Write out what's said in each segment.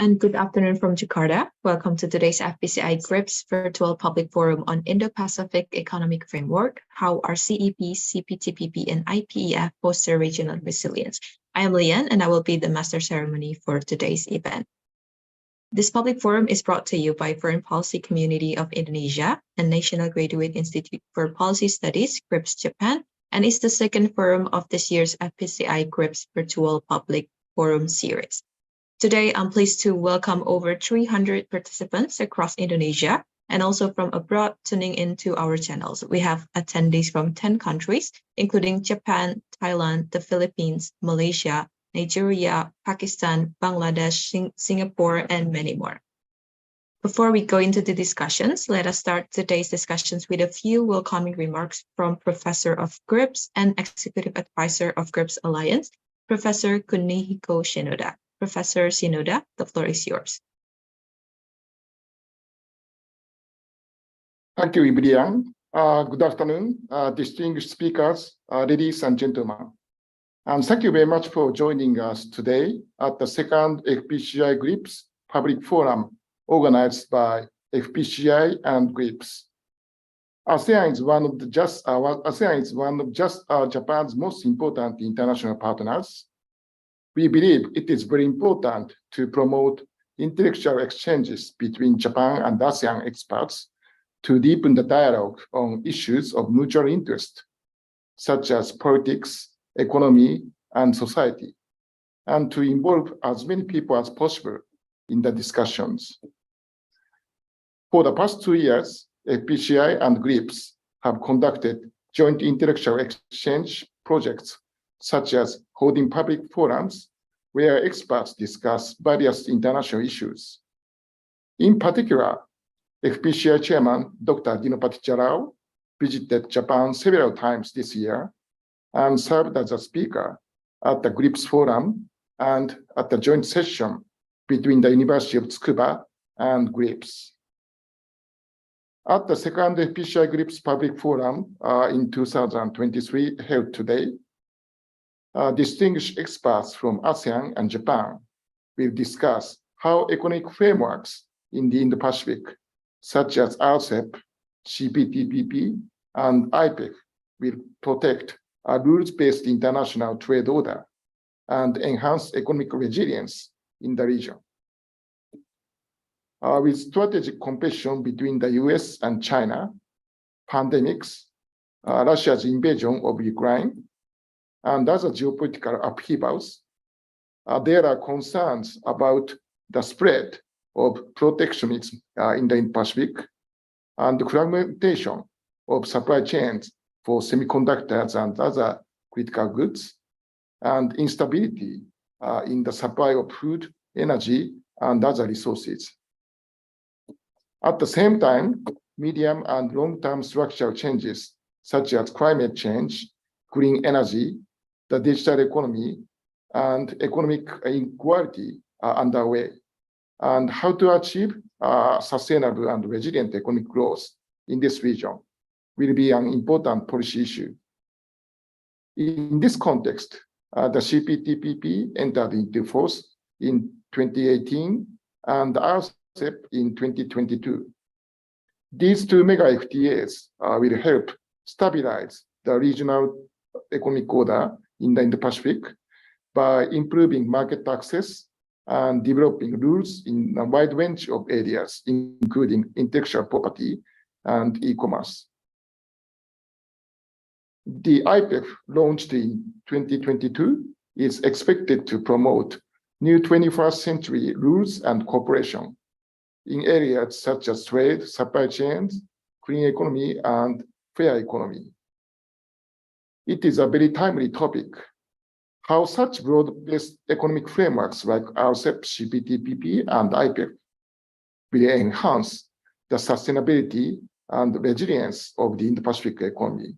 and good afternoon from Jakarta. Welcome to today's FPCI GRIPS Virtual Public Forum on Indo-Pacific Economic Framework, how RCEP, CPTPP, and IPEF foster regional resilience. I am Lian, and I will be the master ceremony for today's event. This public forum is brought to you by Foreign Policy Community of Indonesia and National Graduate Institute for Policy Studies, GRIPS Japan, and is the second forum of this year's FPCI GRIPS Virtual Public Forum series. Today, I'm pleased to welcome over 300 participants across Indonesia and also from abroad tuning into our channels. We have attendees from 10 countries, including Japan, Thailand, the Philippines, Malaysia, Nigeria, Pakistan, Bangladesh, Singapore, and many more. Before we go into the discussions, let us start today's discussions with a few welcoming remarks from Professor of GRIPS and Executive Advisor of GRIPS Alliance, Professor Kunihiko Shinoda. Professor Shinoda, the floor is yours. Thank you, Ibrian. Good afternoon, distinguished speakers, ladies and gentlemen. And thank you very much for joining us today at the second FPCI GRIPS Public Forum organized by FPCI and GRIPS. ASEAN is one of Japan's most important international partners. We believe it is very important to promote intellectual exchanges between Japan and ASEAN experts to deepen the dialogue on issues of mutual interest, such as politics, economy, and society, and to involve as many people as possible in the discussions. For the past 2 years, FPCI and GRIPS have conducted joint intellectual exchange projects, such as holding public forums where experts discuss various international issues. In particular, FPCI Chairman Dr. Dinopati Jalal visited Japan several times this year and served as a speaker at the GRIPS Forum and at the joint session between the University of Tsukuba and GRIPS. At the second FPCI GRIPS Public Forum in 2023 held today, distinguished experts from ASEAN and Japan will discuss how economic frameworks in the Indo-Pacific, such as RCEP, CPTPP, and IPEF, will protect a rules-based international trade order and enhance economic resilience in the region. With strategic competition between the US and China, pandemics, Russia's invasion of Ukraine, and other geopolitical upheavals, there are concerns about the spread of protectionism in the Indo-Pacific and the fragmentation of supply chains for semiconductors and other critical goods, and instability in the supply of food, energy, and other resources. At the same time, medium and long-term structural changes, such as climate change, green energy, the digital economy, and economic inequality are underway, and how to achieve sustainable and resilient economic growth in this region will be an important policy issue. In this context, the CPTPP entered into force in 2018 and the RCEP in 2022. These two mega FTAs will help stabilize the regional economic order in the Indo-Pacific by improving market access and developing rules in a wide range of areas, including intellectual property and e-commerce. The IPEF, launched in 2022, is expected to promote new 21st century rules and cooperation in areas such as trade, supply chains, clean economy, and fair economy. It is a very timely topic, how such broad-based economic frameworks like RCEP, CPTPP, and IPEF will enhance the sustainability and resilience of the Indo-Pacific economy,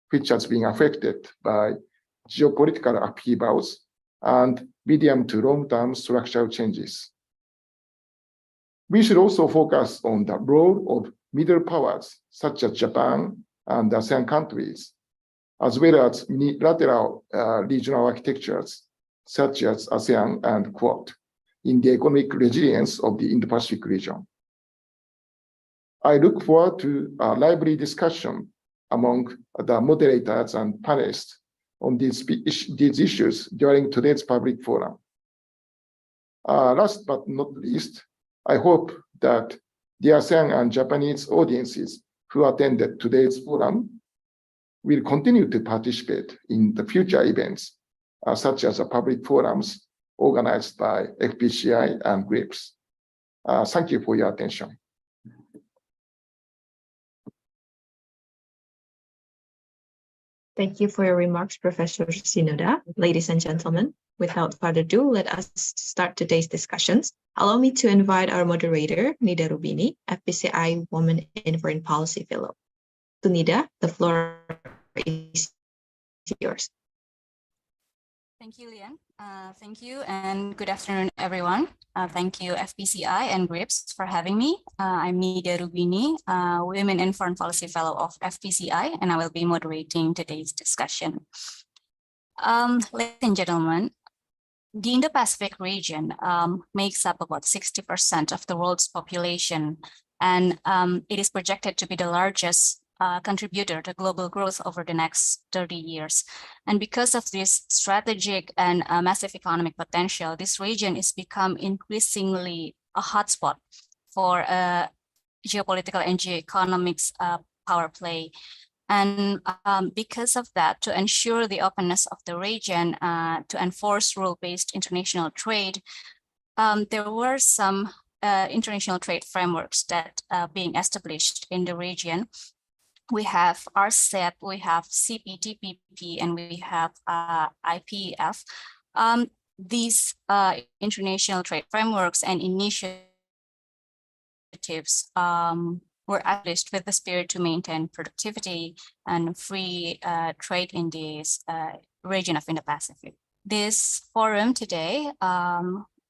which has been affected by geopolitical upheavals and medium to long-term structural changes. We should also focus on the role of middle powers, such as Japan and ASEAN countries, as well as unilateral regional architectures, such as ASEAN and Quad, in the economic resilience of the Indo-Pacific region. I look forward to a lively discussion among the moderators and panelists on these issues during today's public forum. Last but not least, I hope that the ASEAN and Japanese audiences who attended today's forum will continue to participate in the future events, such as the public forums organized by FPCI and GRIPS. Thank you for your attention. Thank you for your remarks, Professor Shinoda. Ladies and gentlemen, without further ado, let us start today's discussions. Allow me to invite our moderator, Nida Rubini, FPCI Women in Foreign Policy Fellow. To Nida, the floor is yours. Thank you, Lian. Thank you and good afternoon, everyone. Thank you, FPCI and GRIPS for having me. I'm Nida Rubini, Women in Foreign Policy Fellow of FPCI, and I will be moderating today's discussion. Ladies and gentlemen, the Indo-Pacific region makes up about 60% of the world's population, and it is projected to be the largest contributor to global growth over the next 30 years. And because of this strategic and massive economic potential, this region is become increasingly a hotspot for geopolitical and geoeconomics power play. And because of that, to ensure the openness of the region, to enforce rule-based international trade, there were some international trade frameworks that being established in the region. We have RCEP, we have CPTPP, and we have IPEF. These international trade frameworks and initiatives were established with the spirit to maintain productivity and free trade in this region of Indo-Pacific. This forum today,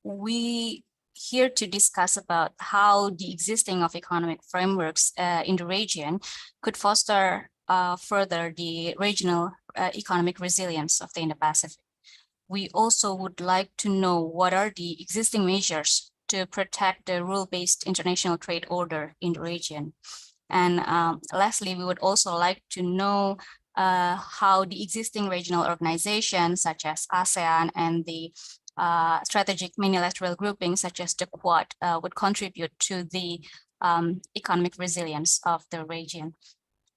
we here to discuss about how the existing of economic frameworks in the region could foster further the regional economic resilience of the Indo-Pacific. We also would like to know what are the existing measures to protect the rule-based international trade order in the region. And lastly, we would also like to know how the existing regional organizations such as ASEAN and the strategic minilateral groupings such as the Quad would contribute to the economic resilience of the region.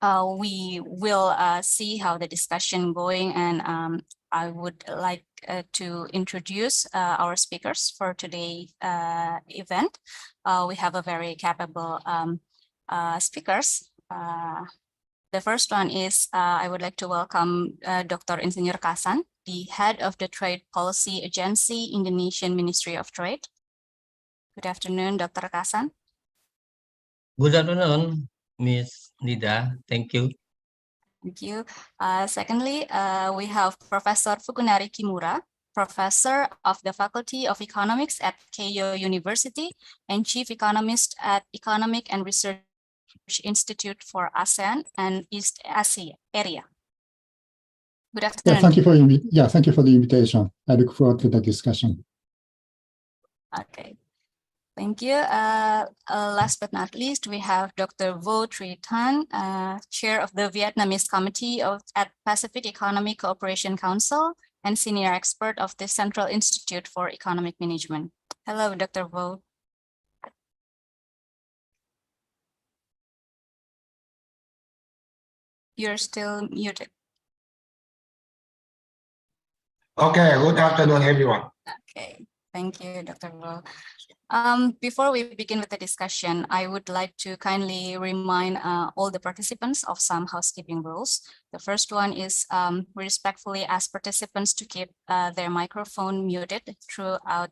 We will see how the discussion going, and I would like to introduce our speakers for today's event. We have a very capable speakers. The first one is I would like to welcome Dr. Insinyur Kasan, the head of the Trade Policy Agency, Indonesian Ministry of Trade. Good afternoon, Dr. Kasan. Good afternoon, Ms. Nida. Thank you. Thank you. Secondly, we have Professor Fukunari Kimura, Professor of the Faculty of Economics at Keio University and Chief Economist at Economic and Research Institute for ASEAN and East Asia area. Good afternoon. Yeah, thank you for the invitation. I look forward to the discussion. Okay, thank you. Last but not least, we have Dr. Vo Tri Tan, Chair of the Vietnamese Committee at Pacific Economic Cooperation Council and Senior Expert of the Central Institute for Economic Management. Hello, Dr. Vo. You're still muted. Okay, good afternoon, everyone. Okay, thank you, Dr. Vo. Before we begin with the discussion, I would like to kindly remind all the participants of some housekeeping rules. The first one is we respectfully ask participants to keep their microphone muted throughout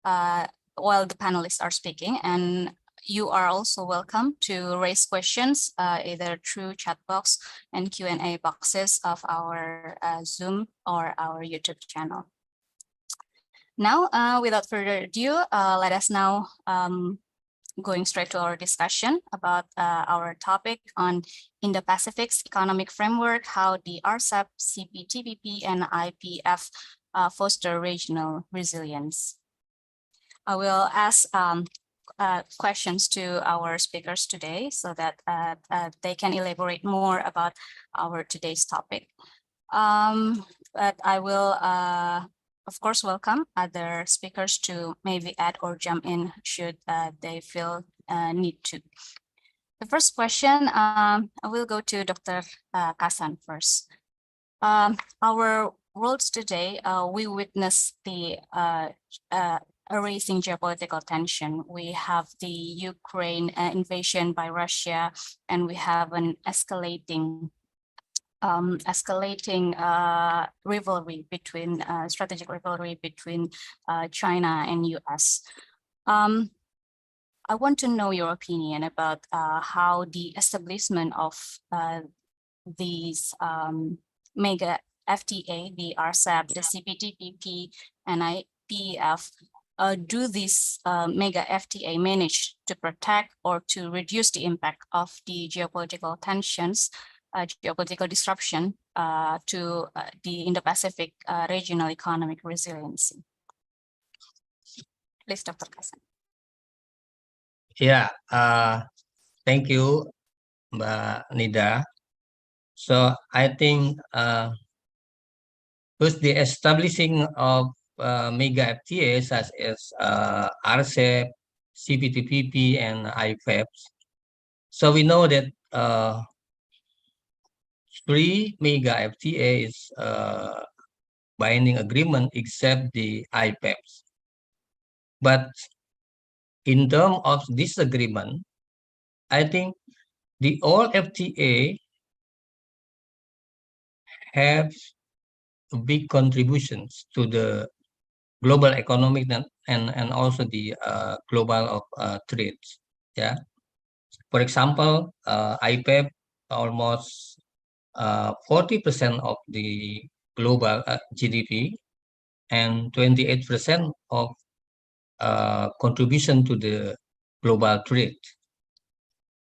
while the panelists are speaking, and you are also welcome to raise questions either through chat box and Q&A boxes of our Zoom or our YouTube channel. Now, without further ado, let us now going straight to our discussion about our topic on Indo-Pacific's economic framework, how the RCEP, CPTPP, and IPEF foster regional resilience. I will ask questions to our speakers today so that they can elaborate more about our today's topic. But I will, of course, welcome other speakers to maybe add or jump in should they feel need to. The first question, I will go to Dr. Kasan first. Our world today, we witness the rising geopolitical tension. We have the Ukraine invasion by Russia, and we have an escalating rivalry between strategic rivalry between China and US. I want to know your opinion about how the establishment of these mega FTA, the RCEP, the CPTPP, and IPEF, do these mega FTA manage to protect or to reduce the impact of the geopolitical tensions, geopolitical disruption to the Indo-Pacific regional economic resiliency? Please, Dr. Kasan. Yeah, thank you, Mbak Nida. So I think with the establishing of mega FTA such as RCEP, CPTPP, and IPEF, so we know that 3 mega FTA is binding agreement except the IPEF. But in terms of this agreement, I think the all FTA have big contributions to the global economic and also the global of trade. Yeah. For example, IPEF almost 40% of the global GDP and 28% of contribution to the global trade.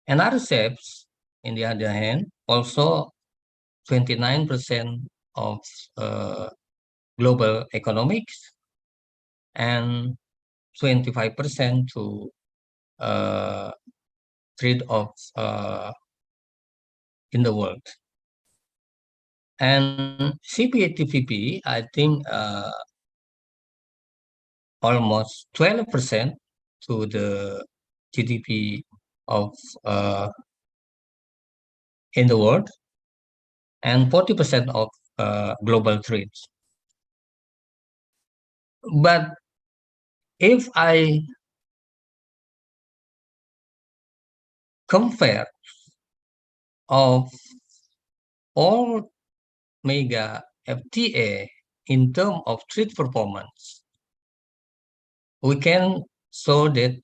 And RCEPs, in the other hand, also 29% of global economics and 25% to trade of in the world. And CPTPP, I think almost 12% to the GDP of in the world and 40% of global trade. But if I compare of all mega FTA in terms of trade performance, we can show that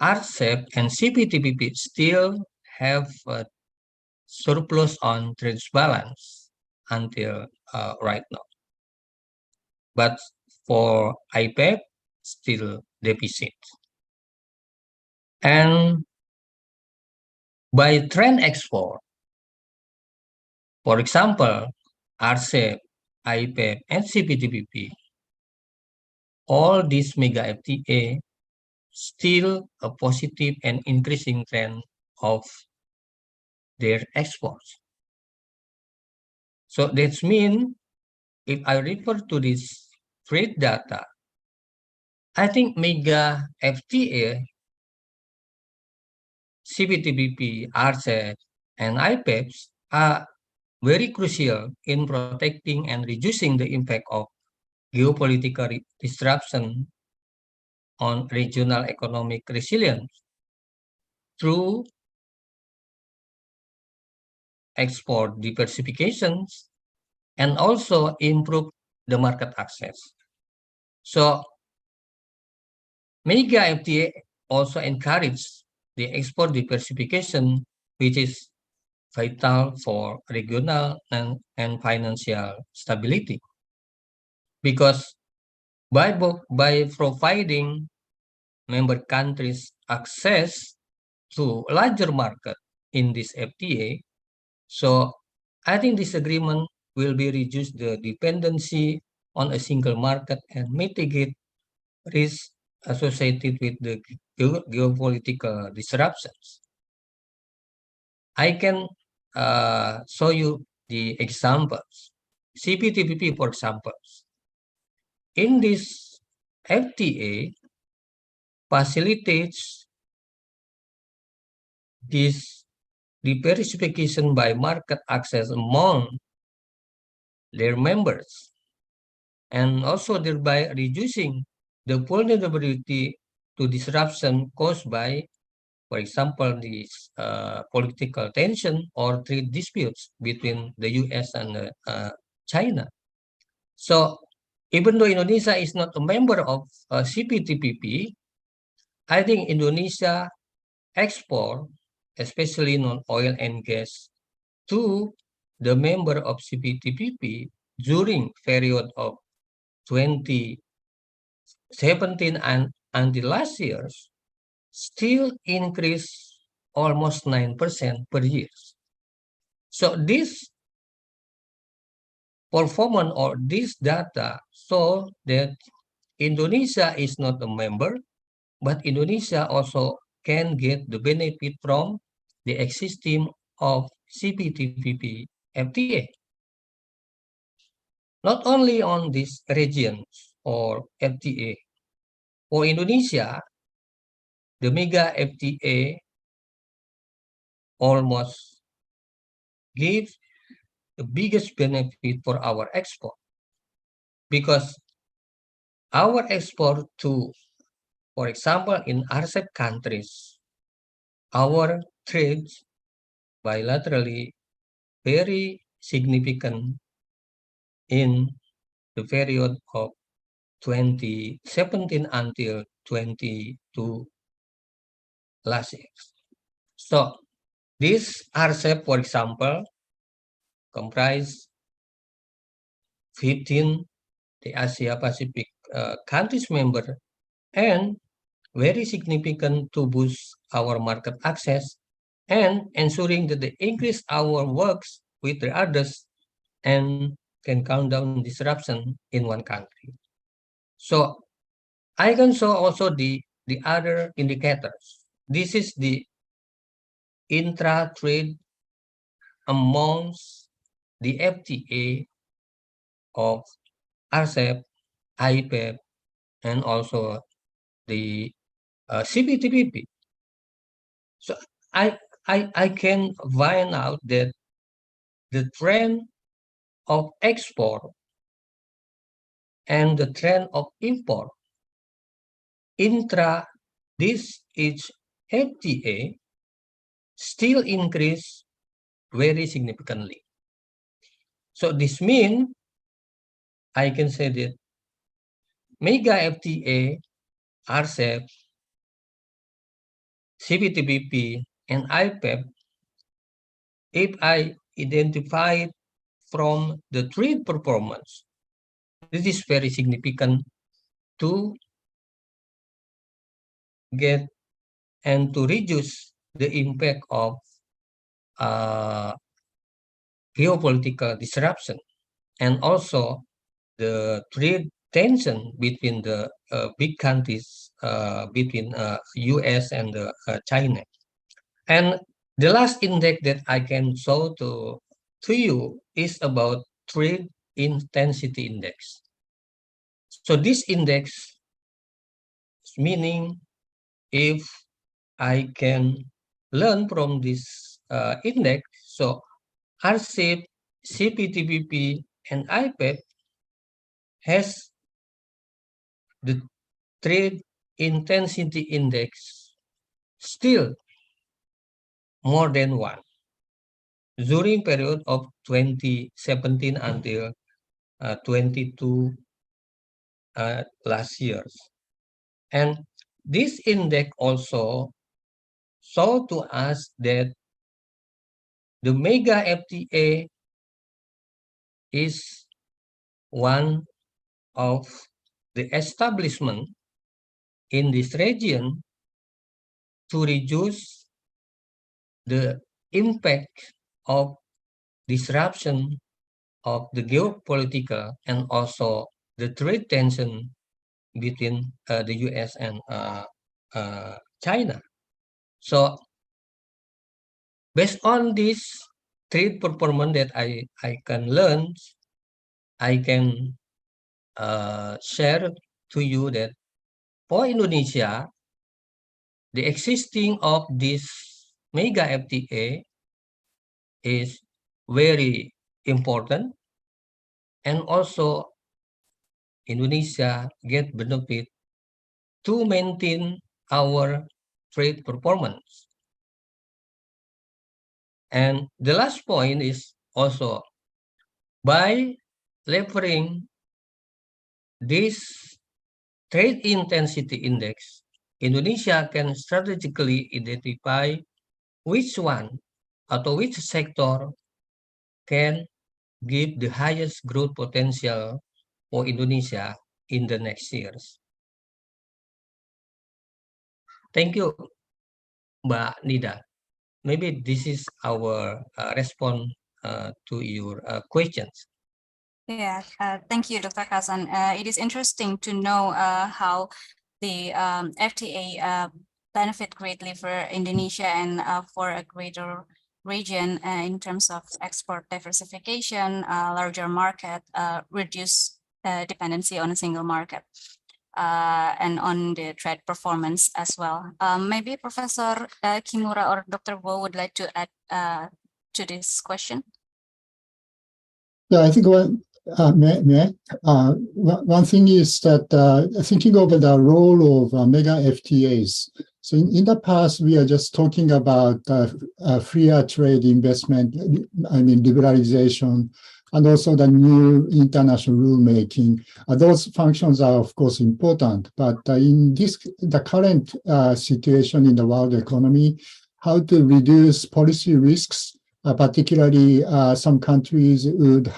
RCEP and CPTPP still have a surplus on trade balance until right now. But for IPEF, still deficit. And by trend export, for example, RCEP, IPEF, and CPTPP, all these mega FTA still a positive and increasing trend of their exports. So that means if I refer to this trade data, I think mega FTA, CPTPP, RCEP, and IPEFs are very crucial in protecting and reducing the impact of geopolitical disruption on regional economic resilience through export diversifications and also improve the market access. So mega FTA also encourage the export diversification, which is vital for regional and financial stability. Because by providing member countries access to larger market in this FTA, so I think this agreement will be reduce the dependency on a single market and mitigate risk associated with the geopolitical disruptions. I can show you the examples. CPTPP, for example. In this FTA, facilitates this diversification by market access among their members, and also thereby reducing the vulnerability to disruption caused by, for example, this political tension or trade disputes between the US and China. So even though Indonesia is not a member of CPTPP, I think Indonesia export, especially non-oil and gas, to the member of CPTPP during period of 2017 and until last year still increase almost 9% per year. So this performance or this data show that Indonesia is not a member, but Indonesia also can get the benefit from the existing of CPTPP FTA. Not only on these regions or FTA. For Indonesia, the mega FTA almost give the biggest benefit for our export, because our export to, for example, in RCEP countries, our trades bilaterally very significant in the period of 2017 until 22 last year. So this RCEP, for example, comprise 15 the Asia-Pacific countries member, and very significant to boost our market access and ensuring that they increase our works with the others and can count down disruption in one country. So I can show also the other indicators. This is the intra-trade amongst the FTA of RCEP, IPEF, and also the CPTPP. So I can find out that the trend of export and the trend of import intra this each FTA still increase very significantly. So this means I can say that mega FTA, RCEP, CPTPP, and IPEF, if I identify from the trade performance, this is very significant to get and to reduce the impact of geopolitical disruption, and also the trade tension between the big countries, between US and China. And the last index that I can show to you is about trade intensity index. So this index, meaning if I can learn from this index, so RCEP, CPTPP, and IPEF has the trade intensity index still more than 1 during period of 2017 until 22 last years. And this index also show to us that the mega FTA is one of the establishment in this region to reduce the impact of disruption of the geopolitical and also the trade tension between the US and China. So based on this trade performance that I can learn, I can share to you that for Indonesia, the existing of this mega FTA is very important, and also Indonesia get benefit to maintain our trade performance. And the last point is also by leveraging this trade intensity index, Indonesia can strategically identify which one or which sector can give the highest growth potential for Indonesia in the next years. Thank you, Mbak Nida. Maybe this is our response to your questions. Yeah, thank you, Dr. Kazan. It is interesting to know how the FTA benefit greatly for Indonesia and for a greater region in terms of export diversification, larger market, reduce dependency on a single market, and on the trade performance as well. Maybe Professor Kimura or Dr. Wo would like to add to this question. Yeah, I think one thing is that thinking over the role of mega FTAs. So in the past, we are just talking about freer trade investment, liberalization, and also the new international rulemaking. Those functions are, of course, important. But in the current situation in the world economy, how to reduce policy risks, particularly some countries would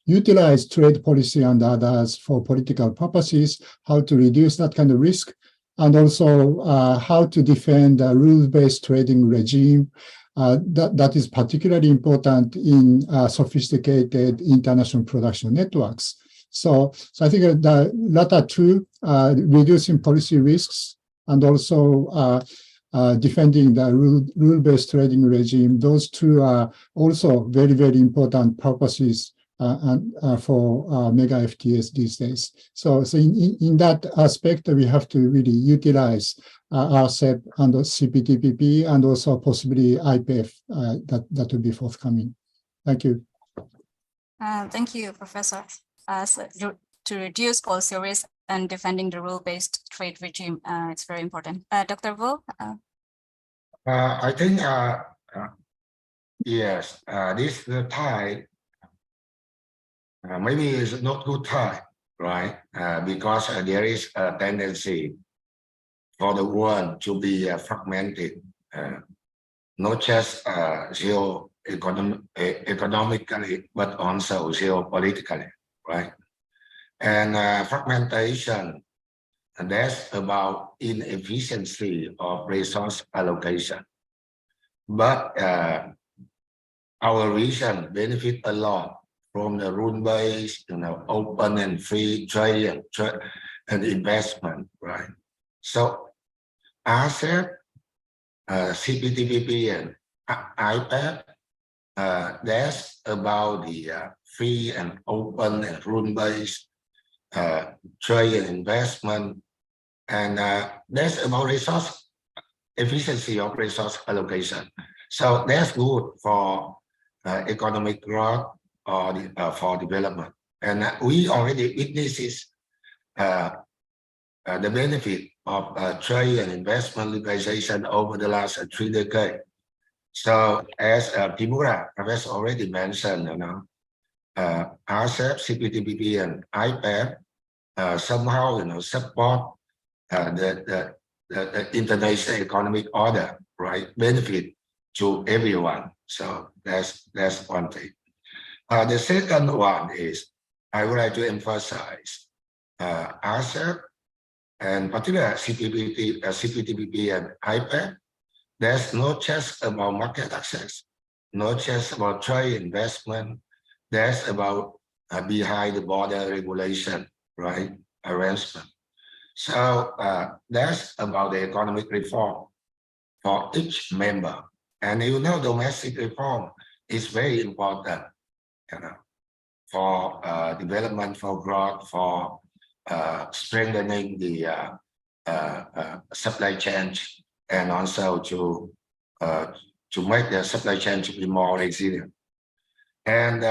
utilize trade policy and others for political purposes, how to reduce that kind of risk, and also how to defend a rule-based trading regime. That is particularly important in sophisticated international production networks. So I think the latter two, reducing policy risks and also defending the rule-based trading regime, those two are also very, very important purposes for mega FTAs these days. So in that aspect, we have to really utilize RCEP and CPTPP and also possibly IPEF that will be forthcoming. Thank you. Thank you, Professor. So to reduce policy risk and defending the rule-based trade regime, it's very important. Dr. Vo? I think, yes, this time, maybe it's not good time, right? Because there is a tendency for the world to be fragmented, not just economically, but also geopolitically, right? And fragmentation, and that's about inefficiency of resource allocation. But our region benefit a lot from the rule-based, open and free trade and investment, right? So ASEAN, CPTPP and IPEF, that's about the free and open and rule-based trade and investment, and that's about resource efficiency of resource allocation. So that's good for economic growth or for development. And we already witnesses the benefit of trade and investment liberalization over the last 3 decades. So as Kimura has already mentioned, RCEP, CPTPP, and IPEF somehow support the international economic order, right? Benefit to everyone. So that's one thing. The second one is I would like to emphasize RCEP and particularly CPTPP and IPEF. That's not just about market access, not just about trade investment. That's about behind the border regulation, right? Arrangement. So that's about the economic reform for each member. And you know, domestic reform is very important, you know, for development, for growth, for strengthening the supply chain, and also to make the supply chain to be more resilient. And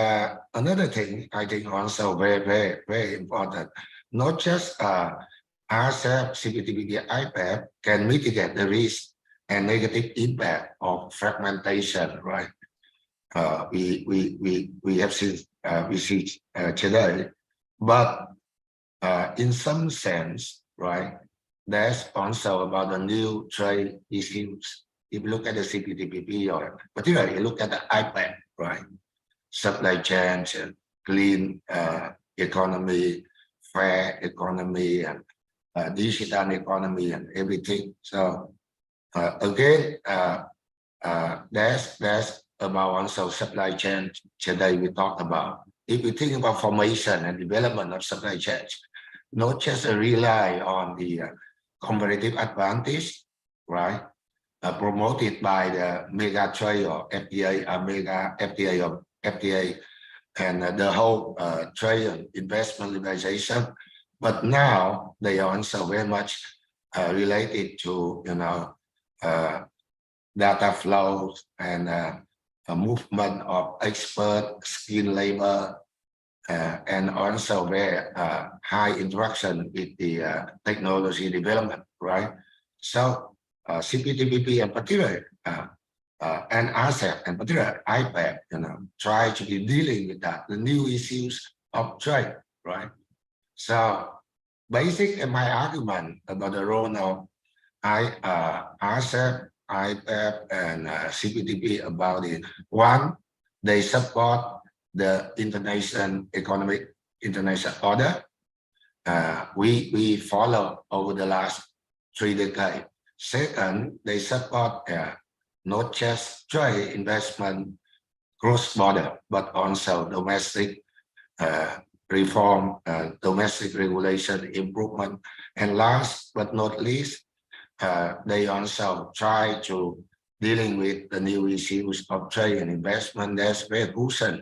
another thing I think also very important, not just RCEP, CPTPP, IPEF can mitigate the risk and negative impact of fragmentation, right? We have seen we see today, but in some sense, right, there's also about the new trade issues. If you look at the CPTPP, or particularly look at the IPEF, right, supply chain, clean economy, fair economy, and digital economy, and everything. So again, that's about also supply chain. Today we talk about, if we think about formation and development of supply chains, not just rely on the comparative advantage, right, promoted by the mega trade or FTA, mega FTA or FTA, and the whole trade and investment liberalization. But now they are also very much related to, you know, data flows and a movement of expert skilled labor, and also very high interaction with the technology development, right? So CPTPP in particular, and RCEP in particular, IPEF, you know, try to be dealing with that, the new issues of trade, right? So basically my argument about the role of RCEP, IPEF, and CPTPP about it. One, they support the international order. We follow over the last 3 decades. Second, they support not just trade, investment, cross-border, but also domestic reform, domestic regulation improvement. And last but not least, they also try to dealing with the new issues of trade and investment. That's very crucial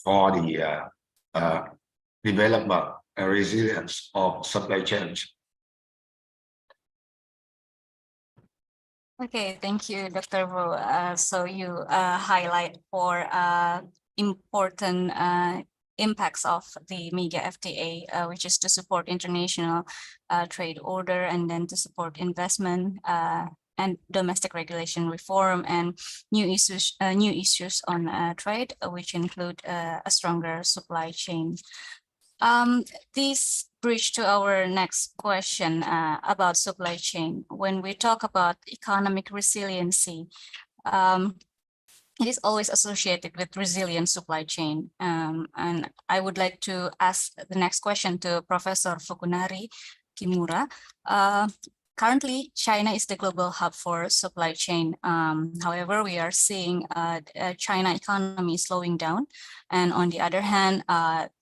for the development and resilience of supply chains. Okay, thank you, Dr. Wu. So you highlight 4 important impacts of the mega FTA, which is to support international trade order, and then to support investment and domestic regulation reform, and new issues on trade, which include a stronger supply chain. This bridge to our next question about supply chain. When we talk about economic resiliency, it is always associated with resilient supply chain. And I would like to ask the next question to Professor Fukunari Kimura. Currently, China is the global hub for supply chain. However, we are seeing China economy slowing down. And on the other hand,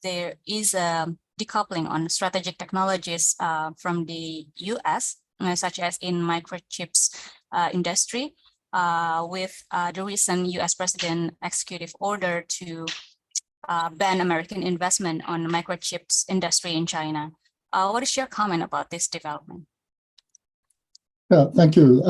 there is a decoupling on strategic technologies from the US, such as in microchips industry, with the recent US President executive order to ban American investment on microchips industry in China. What is your comment about this development? Yeah, thank you.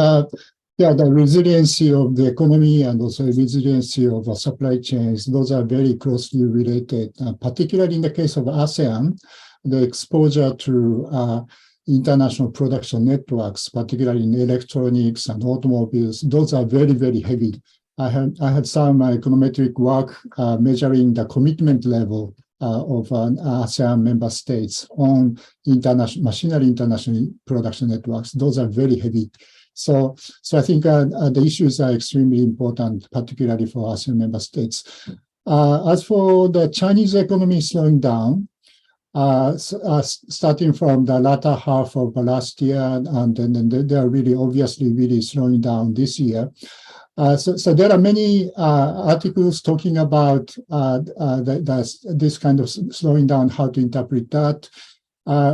Yeah, the resiliency of the economy and also the resiliency of supply chains, those are very closely related, particularly in the case of ASEAN, the exposure to international production networks, particularly in electronics and automobiles, those are very, very heavy. I had some econometric work measuring the commitment level of ASEAN member states on machinery international production networks. Those are very heavy. So I think the issues are extremely important, particularly for ASEAN member states. As for the Chinese economy slowing down, starting from the latter half of last year, and then they are really obviously really slowing down this year. So there are many articles talking about this kind of slowing down, how to interpret that.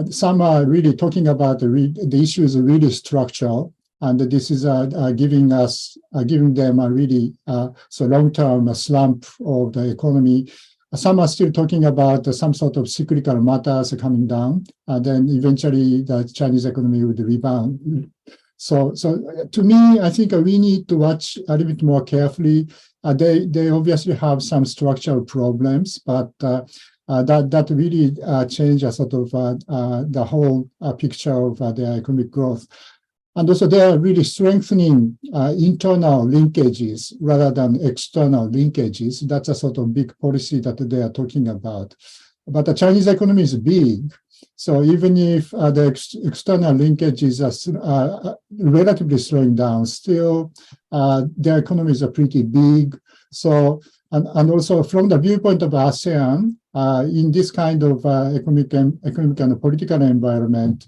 some are really talking about the issue is really structural, and this is giving them a really long-term slump of the economy. Some are still talking about some sort of cyclical matters coming down, then eventually the Chinese economy would rebound. So to me, I think we need to watch a little bit more carefully. They obviously have some structural problems, but that really change sort of the whole picture of their economic growth. And also they are really strengthening internal linkages rather than external linkages. That's a sort of big policy that they are talking about. But the Chinese economy is big. So even if the external linkages are relatively slowing down, still their economies are pretty big. So, and also from the viewpoint of ASEAN, in this kind of economic and political environment,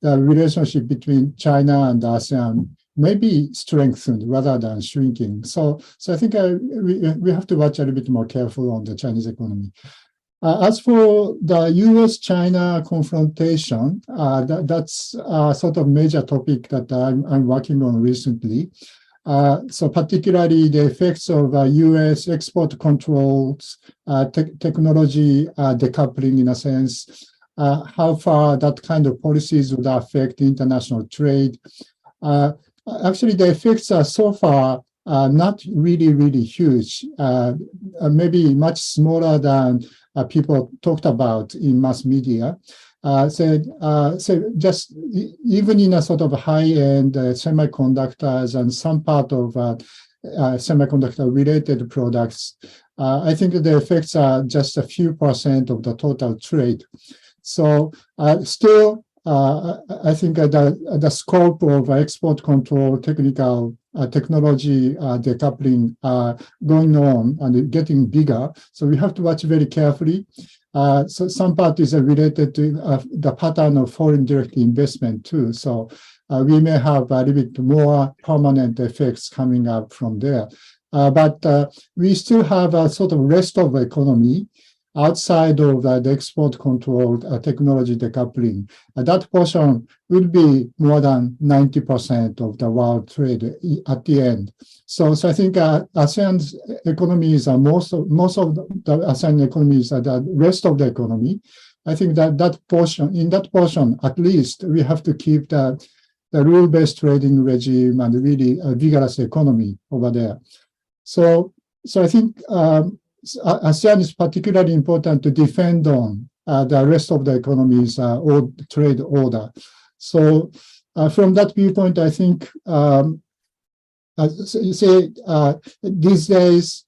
the relationship between China and ASEAN may be strengthened rather than shrinking. So I think we have to watch a little bit more careful on the Chinese economy. As for the US-China confrontation, that's a sort of major topic that I'm working on recently. So particularly the effects of US export controls, technology decoupling in a sense, how far that kind of policies would affect international trade. Actually, the effects are so far not really huge, maybe much smaller than people talked about in mass media. So just even in a sort of high-end semiconductors and some part of semiconductor-related products, I think the effects are just a few % of the total trade. So still, I think the scope of export control, technology decoupling going on and getting bigger. So we have to watch very carefully. So some parties are related to the pattern of foreign direct investment too. So we may have a little bit more permanent effects coming up from there. But we still have a sort of rest of the economy outside of the export control technology decoupling. That portion will be more than 90% of the world trade at the end. So I think ASEAN's economies are most of the ASEAN economies are the rest of the economy. I think that portion, at least, we have to keep the rule-based trading regime and really a vigorous economy over there. So I think ASEAN is particularly important to defend on the rest of the economy's trade order. So from that viewpoint, I think these days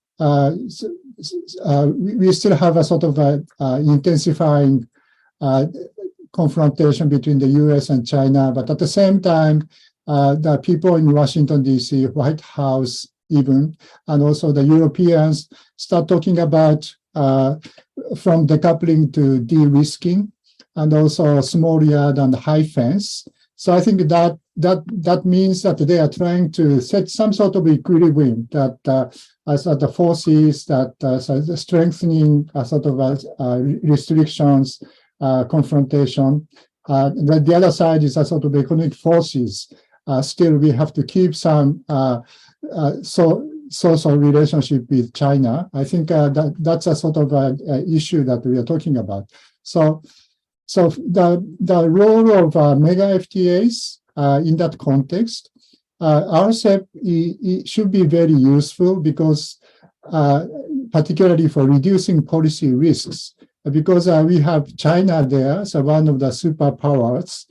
we still have a sort of intensifying confrontation between the US and China, but at the same time, the people in Washington, D.C., White House, even, and also the Europeans start talking about from decoupling to de-risking, and also small yard and high fence. So I think that means that they are trying to set some sort of equilibrium that as the forces that strengthening sort of restrictions, confrontation. The other side is a sort of economic forces. Still, we have to keep some social relationship with China. I think that's a sort of issue that we are talking about. So the role of mega FTAs in that context, RCEP should be very useful because particularly for reducing policy risks, because we have China there, so one of the superpowers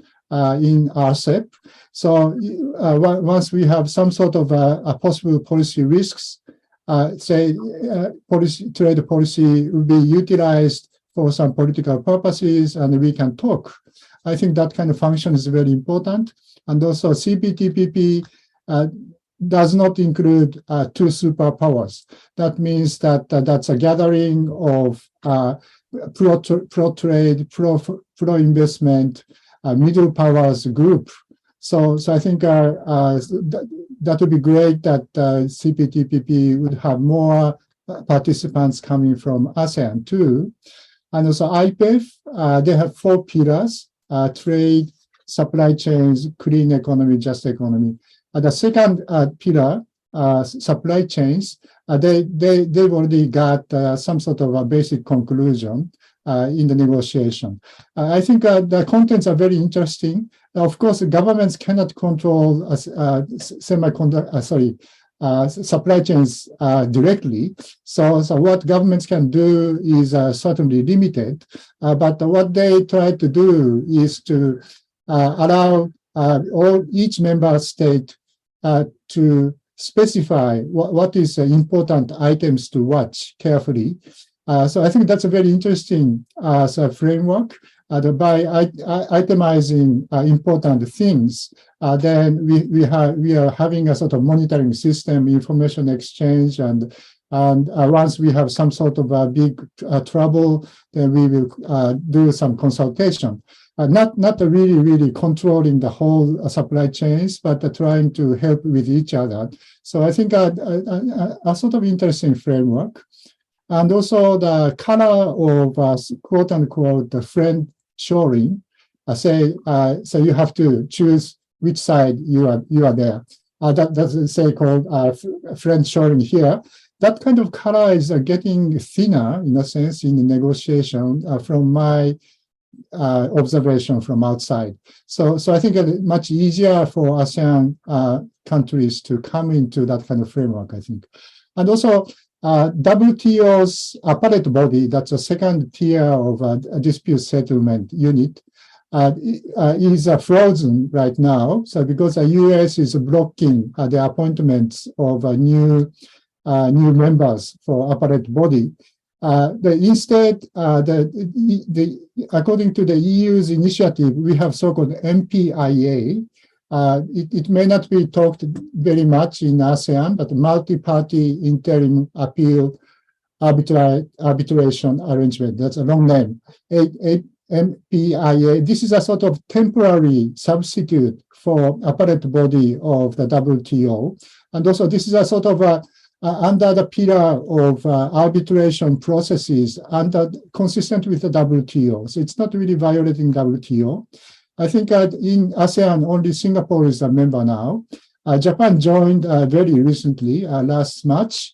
in RCEP. So once we have some sort of a possible policy risks, say trade policy will be utilized for some political purposes and we can talk. I think that kind of function is very important. And also CPTPP does not include two superpowers. That means that that's a gathering of pro-trade, pro-investment, middle powers group. So I think that would be great that CPTPP would have more participants coming from ASEAN too. And also IPEF, they have 4 pillars. trade, supply chains, clean economy, just economy. The second pillar, supply chains, they've already got some sort of a basic conclusion in the negotiation. I think the contents are very interesting. Of course, governments cannot control supply chains directly. So what governments can do is certainly limited. But what they try to do is to allow each member state to specify what is important items to watch carefully. So I think that's a very interesting framework. By itemizing important things, then we are having a sort of monitoring system, information exchange, and once we have some sort of a big trouble, then we will do some consultation. Not really controlling the whole supply chains, but trying to help with each other. So I think a sort of interesting framework. And also the color of quote unquote the friend shoring, so you have to choose which side you are there. That doesn't say called friend shoring here. That kind of color is getting thinner in a sense in the negotiation from my observation from outside. So I think it's much easier for ASEAN countries to come into that kind of framework, I think. And also WTO's appellate body, that's a second tier of a dispute settlement unit, is frozen right now. So because the US is blocking the appointments of new members for appellate body, instead, according to the EU's initiative, we have so-called MPIA. It may not be talked very much in ASEAN, but multi-party interim appeal arbitration arrangement. That's a long name. MPIA. This is a sort of temporary substitute for appellate body of the WTO. And also this is a sort of under the pillar of arbitration processes consistent with the WTO. So it's not really violating WTO. I think in ASEAN, only Singapore is a member now. Japan joined very recently, last March.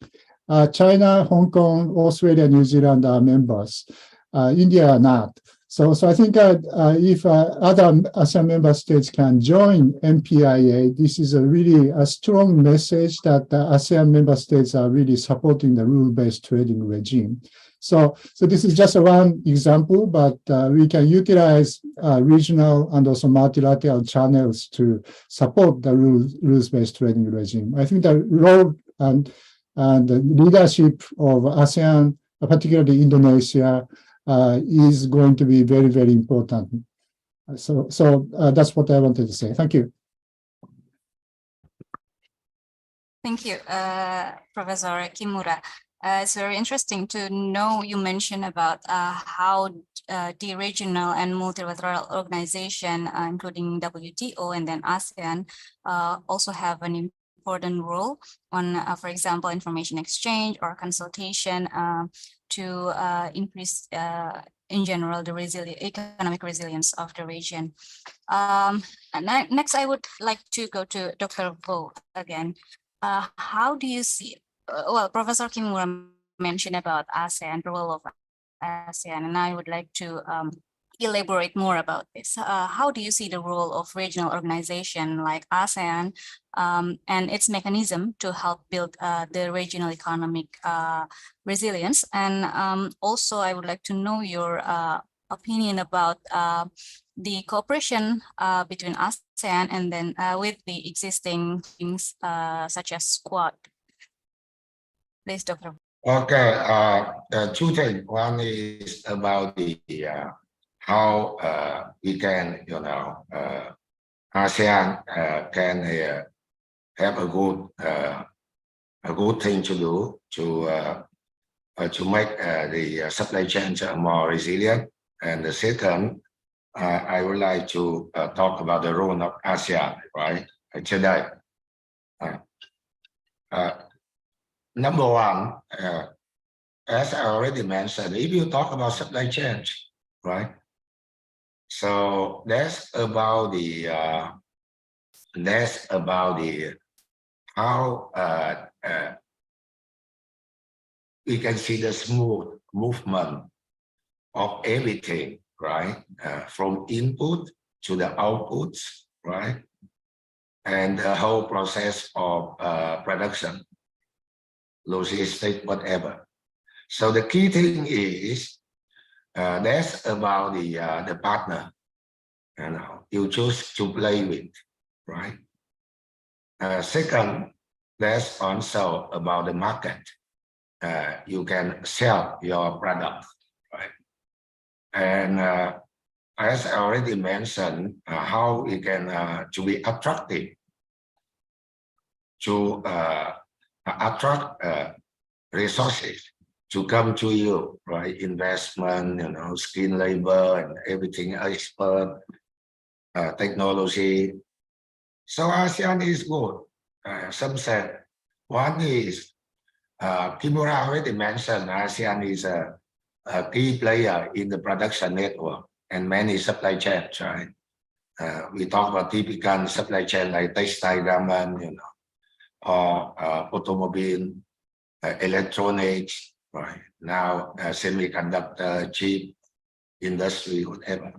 China, Hong Kong, Australia, New Zealand are members. India are not. So I think if other ASEAN member states can join MPIA, this is really a strong message that the ASEAN member states are really supporting the rule-based trading regime. So this is just one example, but we can utilize regional and also multilateral channels to support the rules-based trading regime. I think the role and the leadership of ASEAN, particularly Indonesia, is going to be very, very important. So that's what I wanted to say. Thank you. Thank you, Professor Kimura. It's very interesting to know you mentioned about how the regional and multilateral organization, including WTO and then ASEAN, also have an important role on, for example, information exchange or consultation to increase, in general, the economic resilience of the region. And next, I would like to go to Dr. Vo again. How do you see, well, Professor Kimura mentioned about ASEAN, the role of ASEAN, and I would like to elaborate more about this. How do you see the role of regional organization like ASEAN and its mechanism to help build the regional economic resilience? And also, I would like to know your opinion about the cooperation between ASEAN and then with the existing things such as Quad. Please, Dr. Okay, two things. One is about the how we can, ASEAN can have a good thing to do to make the supply chains more resilient. And the second, I would like to talk about the role of ASEAN, right, today. Number one, as I already mentioned, if you talk about supply chains, right, So that's about the how we can see the smooth movement of everything, right? From input to the outputs, right? And the whole process of production, logistics, whatever. So the key thing is that's about the partner, you choose to play with, right? Second, that's also about the market. You can sell your product, right? And as I already mentioned, how we can to be attractive, to attract resources to come to you, right? Investment, skilled labor and everything, expert, technology. So ASEAN is good. Some said one is Kimura already mentioned ASEAN is a key player in the production network and many supply chains, right? We talk about typical supply chain like textile garment, or automobile, electronics, right? Now semiconductor, chip industry, whatever.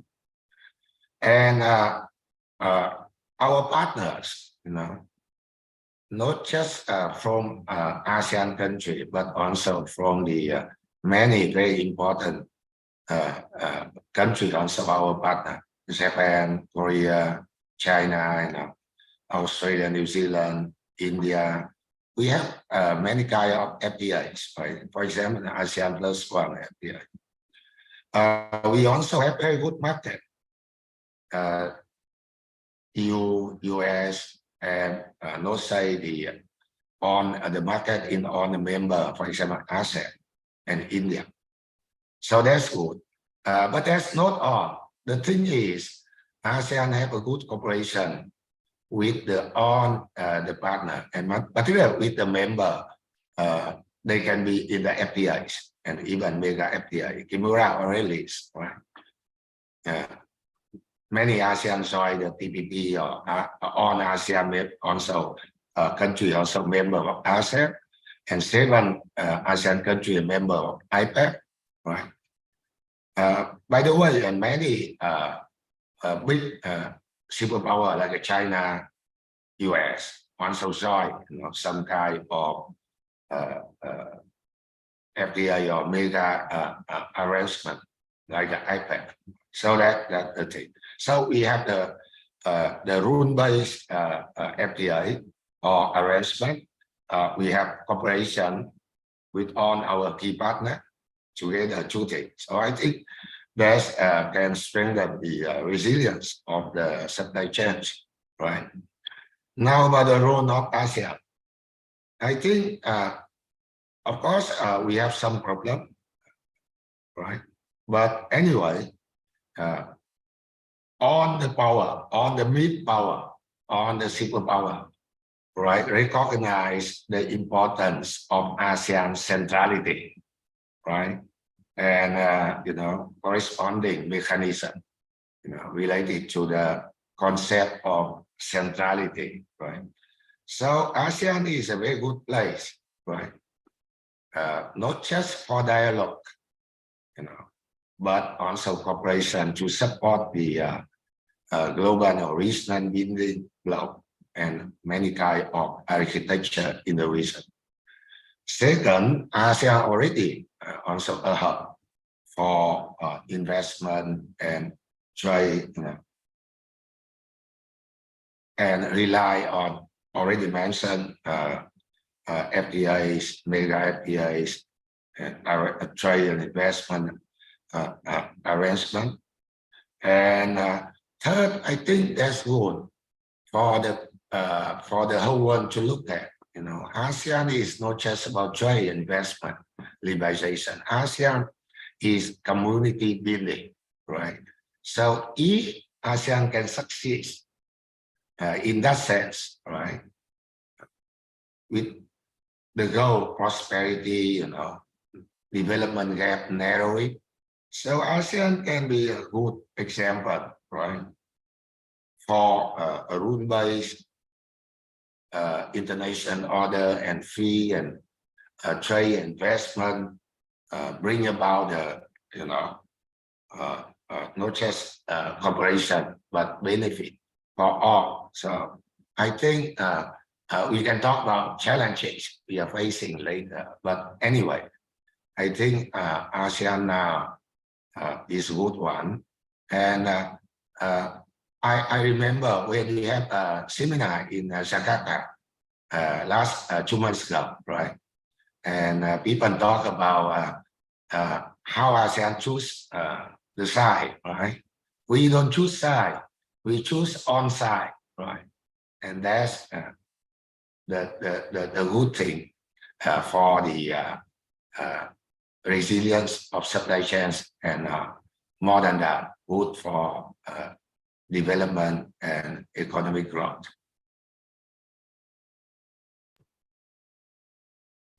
And our partners, not just from ASEAN country, but also from the many very important countries, also our partner, Japan, Korea, China, Australia, New Zealand, India. We have many kind of FDIs, right? For example, the ASEAN Plus One FDI. We also have very good market. EU, US, and not say the market in on the member, for example, ASEAN and India. So that's good. But that's not all. The thing is, ASEAN have a good cooperation with the partner, and particularly with the member. They can be in the FDIs and even mega FDI. Kimura already is, right? Many ASEAN join the TPP or on ASEAN also country also member of ASEAN, and 7 ASEAN country member of IPEF, right? By the way, and many big superpower like China, US also join some kind of FDI or mega arrangement like the IPEF. So that's the thing. So we have the rule-based FDI or arrangement. We have cooperation with all our key partners together, 2 things. So I think that can strengthen the resilience of the supply chains, right? Now about the role of ASEAN. I think, of course, we have some problem, right? But anyway, on the power, on the mid power, on the superpower, right? Recognize the importance of ASEAN centrality, right? And corresponding mechanism, related to the concept of centrality, right? So ASEAN is a very good place, right? Not just for dialogue, but also cooperation to support the global or regional building block and many kind of architecture in the region. Second, ASEAN already also a hub for investment and trade, and rely on already mentioned FDIs, mega FDIs, and trade and investment arrangement. And third, I think that's good for the whole world to look at. ASEAN is not just about trade and investment liberalization. ASEAN is community building, right? So if ASEAN can succeed in that sense, right, with the goal prosperity, development gap narrowing, So ASEAN can be a good example, right, for a rule-based international order and free and trade investment, bring about not just cooperation but benefit for all. So I think we can talk about challenges we are facing later. But anyway, I think ASEAN now is a good one. And I remember when we had a seminar in Jakarta last 2 months ago, right? And people talk about how ASEAN choose the side, right? We don't choose side, we choose on side, right? And that's the good thing for the resilience of supply chains, and more than that, good for development and economic growth.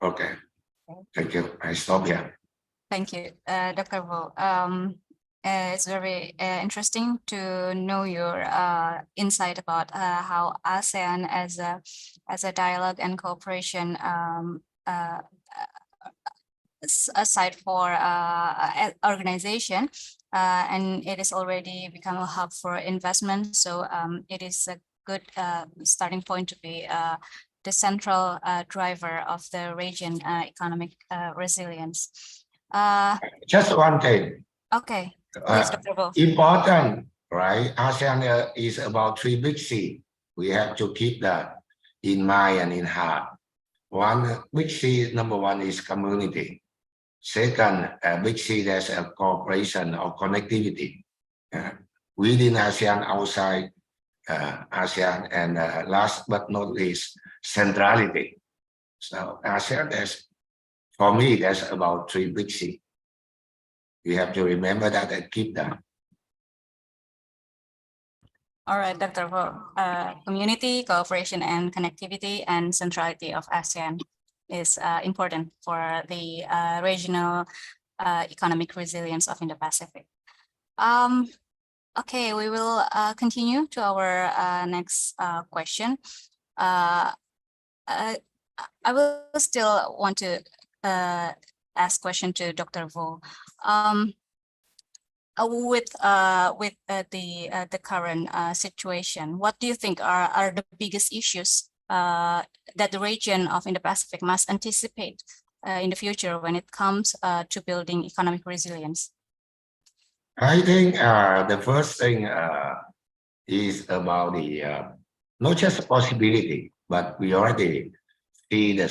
Okay, thank you. I stop here. Thank you, Dr. Vo. It's very interesting to know your insight about how ASEAN as a dialogue and cooperation aside for organization, and it is already become a hub for investment. So it is a good starting point to be the central driver of the region economic resilience. Just one thing. Okay, please, Dr. Vo. Important, right? ASEAN is about 3 big C. We have to keep that in mind and in heart. One big C, number one is community. Second, big C, there's a cooperation or connectivity within ASEAN, outside ASEAN, and last but not least, centrality. So ASEAN, for me, there's about 3 big C. We have to remember that and keep that. All right, Dr. Vo. Community, cooperation, and connectivity, and centrality of ASEAN is important for the regional economic resilience of Indo-Pacific. Okay, we will continue to our next question. I will still want to ask question to Dr. Vo. With the current situation, what do you think are the biggest issues that the region of Indo-Pacific must anticipate in the future when it comes to building economic resilience? I think the first thing is about the not just a possibility, but we already see that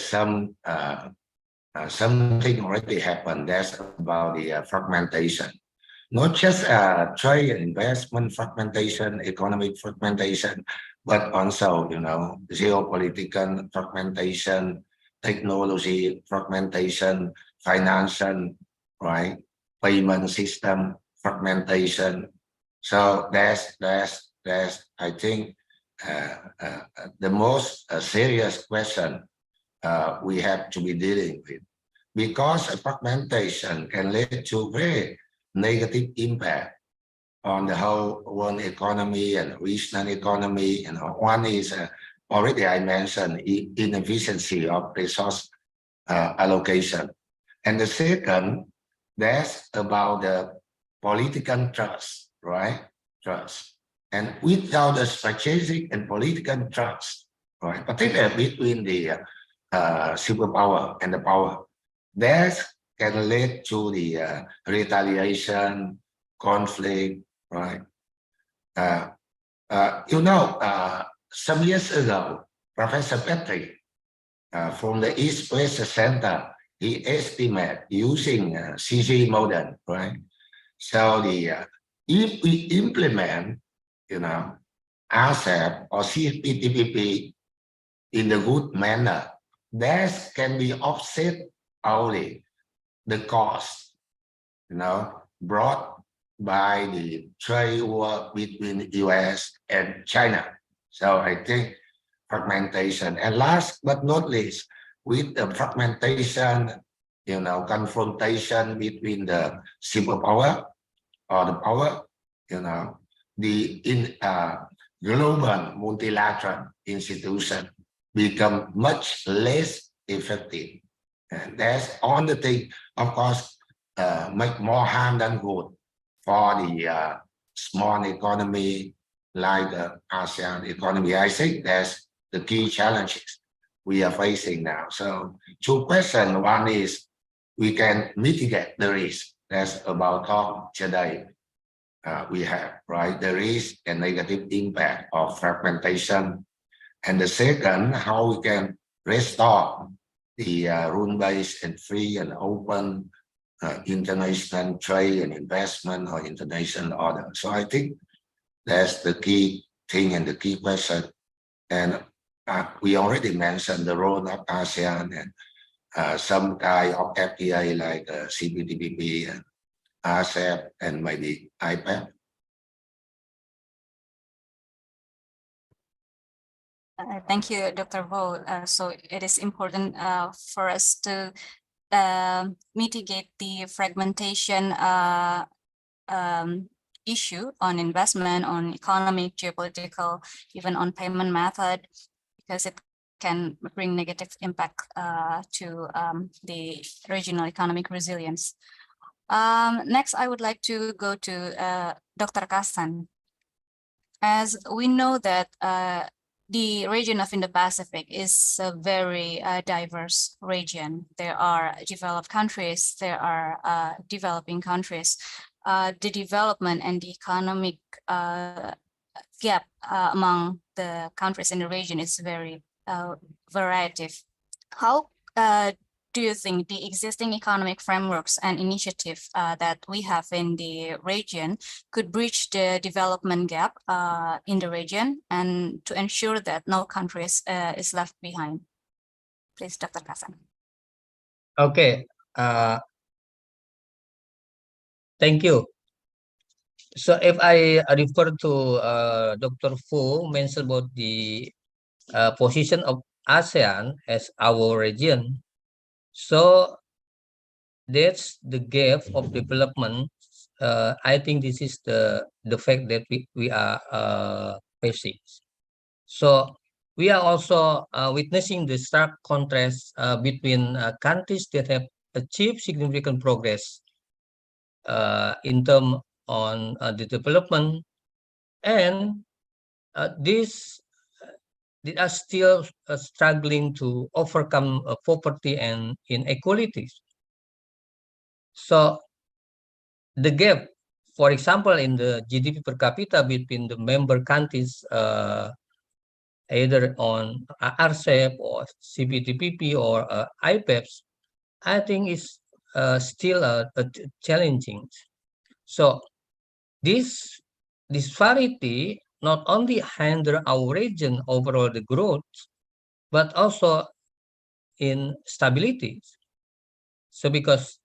something already happened. That's about the fragmentation. Not just trade and investment fragmentation, economic fragmentation, but also, geopolitical fragmentation, technology fragmentation, financial, right, payment system fragmentation. So that's I think the most serious question we have to be dealing with, because fragmentation can lead to very negative impact on the whole world economy and regional economy. One is already I mentioned inefficiency of resource allocation, and the second, that's about the political trust, right? Trust, and without the strategic and political trust, right, particularly between the superpower and the power, that can lead to the retaliation, conflict, right? Some years ago, Professor Patrick from the East West Center, he estimated using CG model, right? So if we implement, RCEP or CPTPP in the good manner, that can be offset only the cost, brought by the trade war between US and China. So I think fragmentation, and last but not least, with the fragmentation, confrontation between the superpower or the power, the global multilateral institution become much less effective. And that's all the thing, of course, make more harm than good for the small economy like the ASEAN economy. I think that's the key challenges we are facing now. So two questions. One is we can mitigate the risk. That's about talk today. We have, right, the risk and negative impact of fragmentation. And the second, how we can restore the rule-based and free and open international trade and investment or international order. So I think that's the key thing and the key question. And we already mentioned the role of ASEAN and some kind of FTA like CPTPP and RCEP and maybe IPEF. Thank you, Dr. Ho. So it is important for us to mitigate the fragmentation issue on investment, on economic, geopolitical, even on payment method, because it can bring negative impact to the regional economic resilience. Next, I would like to go to Dr. Kassan. As we know that the region of Indo-Pacific is a very diverse region. There are developed countries, there are developing countries. The development and the economic gap among the countries in the region is very variative. How do you think the existing economic frameworks and initiatives that we have in the region could bridge the development gap in the region and to ensure that no country is left behind? Please, Dr. Kassan. Okay. Thank you. So if I refer to Dr. Fu mentioned about the position of ASEAN as our region, so that's the gap of development. I think this is the fact that we are facing. So we are also witnessing the stark contrast between countries that have achieved significant progress in terms on the development, and they are still struggling to overcome poverty and inequalities. So the gap, for example, in the GDP per capita between the member countries, either on RCEP or CPTPP or IPEFs, I think is still challenging. So this disparity not only hinder our region overall the growth, but also in stability. So because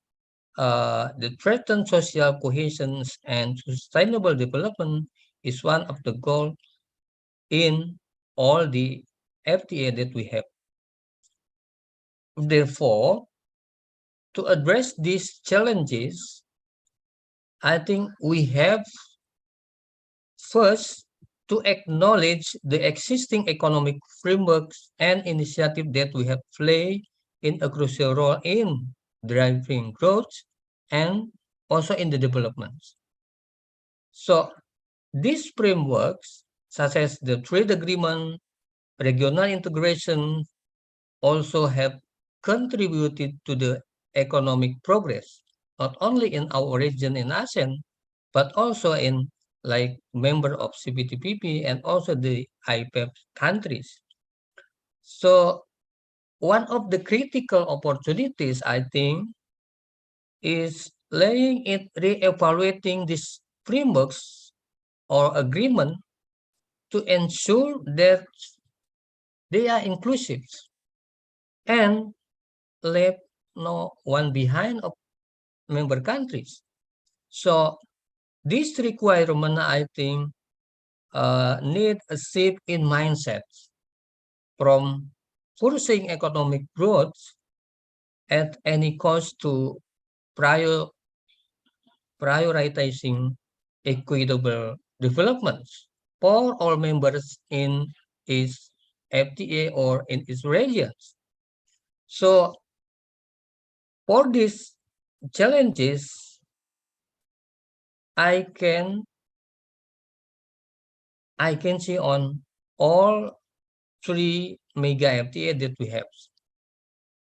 the threatened social cohesion and sustainable development is one of the goals in all the FTA that we have. Therefore, to address these challenges, I think we have first to acknowledge the existing economic frameworks and initiatives that we have played in a crucial role in driving growth and also in the developments. So these frameworks, such as the trade agreement, regional integration, also have contributed to the economic progress, not only in our region in ASEAN, but also in like member of CPTPP and also the IPEF countries. So one of the critical opportunities, I think, is re-evaluating these frameworks or agreement to ensure that they are inclusive and left no one behind of member countries. So this requirement, I think, need a shift in mindset from forcing economic growth at any cost to prioritizing equitable developments for all members in its FTA or in its regions. So for these challenges, I can see on all three mega FTA that we have,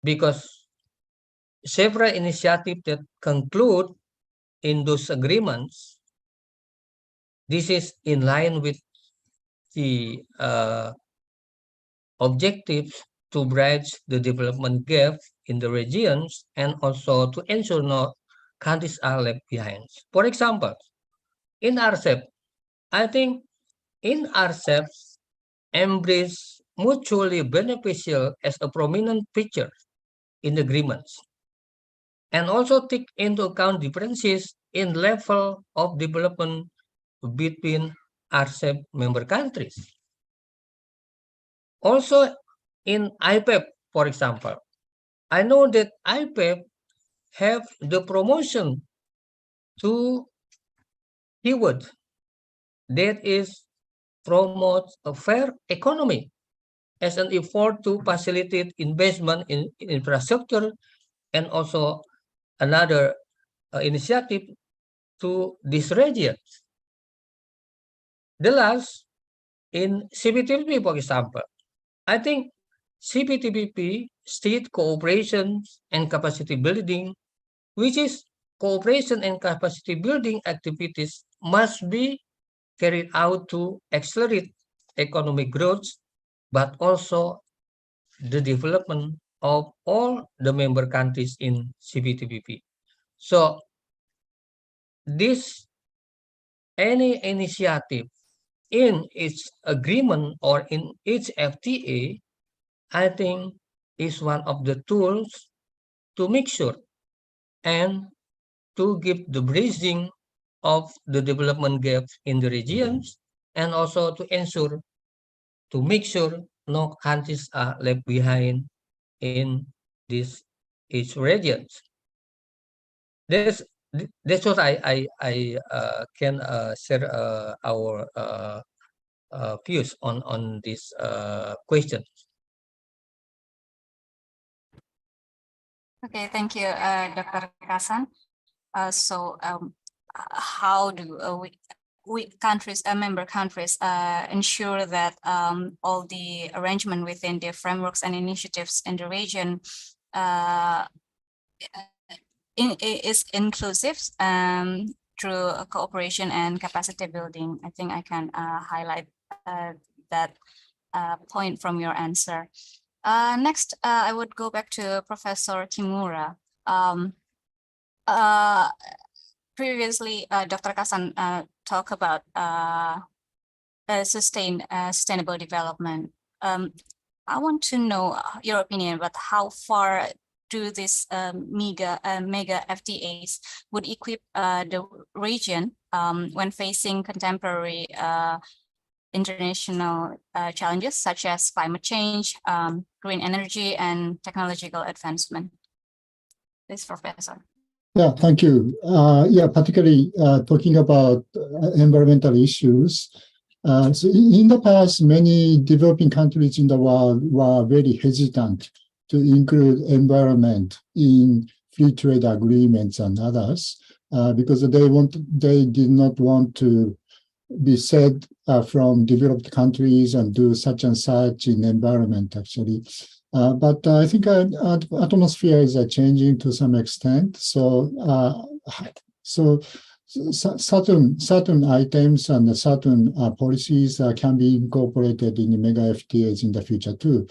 because several initiatives that conclude in those agreements, this is in line with the objectives to bridge the development gap in the regions and also to ensure no countries are left behind. For example, in RCEP, I think in RCEP, embrace mutually beneficial as a prominent feature in the agreements, and also take into account differences in level of development between RCEP member countries. Also in IPEF, for example, I know that IPEF have the promotion to keyword that is promote a fair economy as an effort to facilitate investment in infrastructure, and also another initiative to this region. The last, in CPTPP, for example, I think CPTPP, state cooperation and capacity building, which is cooperation and capacity building activities must be carried out to accelerate economic growth, but also the development of all the member countries in CPTPP. So this, any initiative in its agreement or in its FTA, I think is one of the tools to make sure and to give the bridging of the development gaps in the regions, and also to ensure, to make sure no countries are left behind in these each regions. That's what I can share our views on this question. Okay, thank you, Dr. Kasan. How do we countries, member countries, ensure that all the arrangement within the frameworks and initiatives in the region is inclusive through cooperation and capacity building? I think I can highlight that point from your answer. Next, I would go back to Professor Kimura. Previously, Dr. Kasan talked about sustainable development. I want to know your opinion about how far do these mega FTAs would equip the region when facing contemporary international challenges such as climate change, green energy, and technological advancement. Please, Professor. Yeah, thank you. Yeah, particularly talking about environmental issues. So in the past, many developing countries in the world were very hesitant to include environment in free trade agreements and others because they did not want to be said from developed countries and do such and such in environment, actually. But I think atmosphere is changing to some extent. So, certain items and certain policies can be incorporated in mega FTAs in the future too.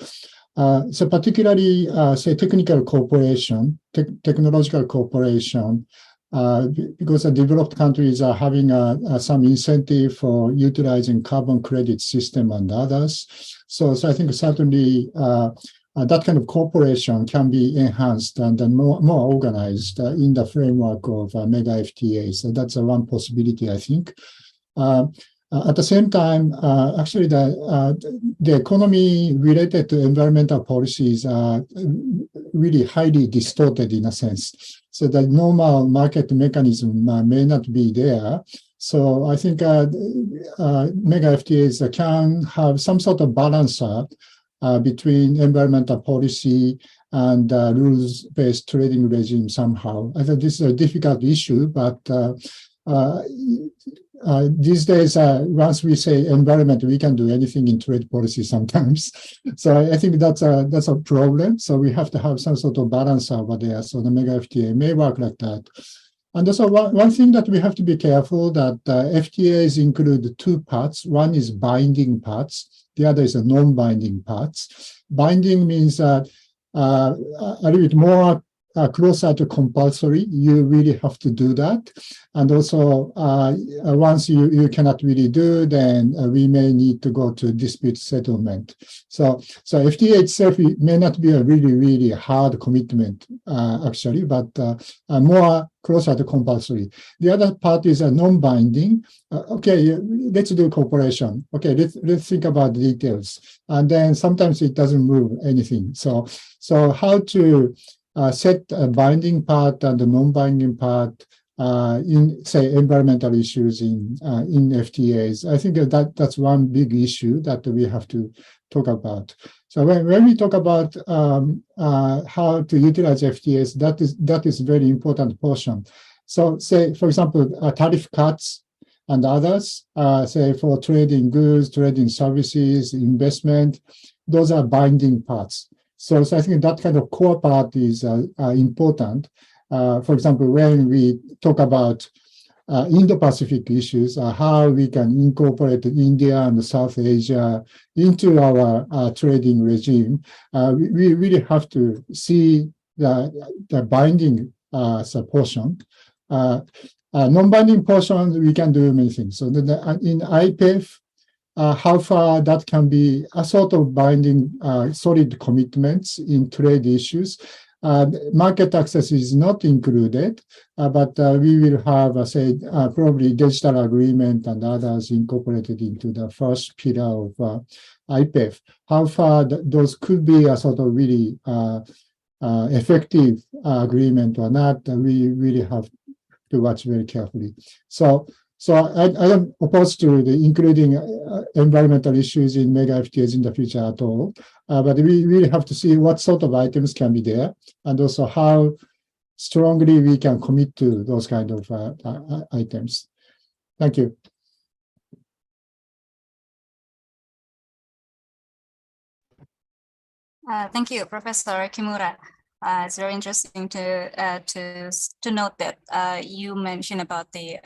So particularly, say, technical cooperation, technological cooperation, because the developed countries are having some incentive for utilizing carbon credit system and others. So I think certainly that kind of cooperation can be enhanced and more organized in the framework of mega FTAs. So that's one possibility, I think. At the same time, actually, the economy related to environmental policies are really highly distorted in a sense. So the normal market mechanism may not be there. So I think mega FTAs can have some sort of balancer between environmental policy and rules-based trading regime somehow. I think this is a difficult issue, but these days, once we say environment, we can do anything in trade policy sometimes. So I think that's a problem. So we have to have some sort of balance over there. So the mega FTA may work like that. And also one thing that we have to be careful that FTAs include two parts. One is binding parts. The other is a non-binding parts. Binding means a little bit more closer to compulsory. You really have to do that. And also, once you cannot really do, then we may need to go to dispute settlement. So FTA itself may not be a really, really hard commitment, actually, but more closer to compulsory. The other part is a non-binding. Okay, let's do cooperation. Okay, let's think about the details. And then sometimes it doesn't move anything. So how to set a binding part and the non-binding part in, say, environmental issues in FTAs. I think that's one big issue that we have to talk about. So when we talk about how to utilize FTAs, that is very important portion. So say, for example, tariff cuts and others, say for trading goods, trading services, investment, those are binding parts. So I think that kind of core part is important. For example, when we talk about Indo-Pacific issues, how we can incorporate India and South Asia into our trading regime, we really have to see the binding portion. Non-binding portion, we can do many things. So in IPEF, how far that can be a sort of binding solid commitments in trade issues. Market access is not included, but we will have, say, probably digital agreement and others incorporated into the first pillar of IPEF. How far those could be a sort of really effective agreement or not, we really have to watch very carefully. So I am opposed to including environmental issues in mega FTAs in the future at all. But we really have to see what sort of items can be there and also how strongly we can commit to those kind of items. Thank you. Thank you, Professor Kimura. It's very interesting to note that you mentioned about the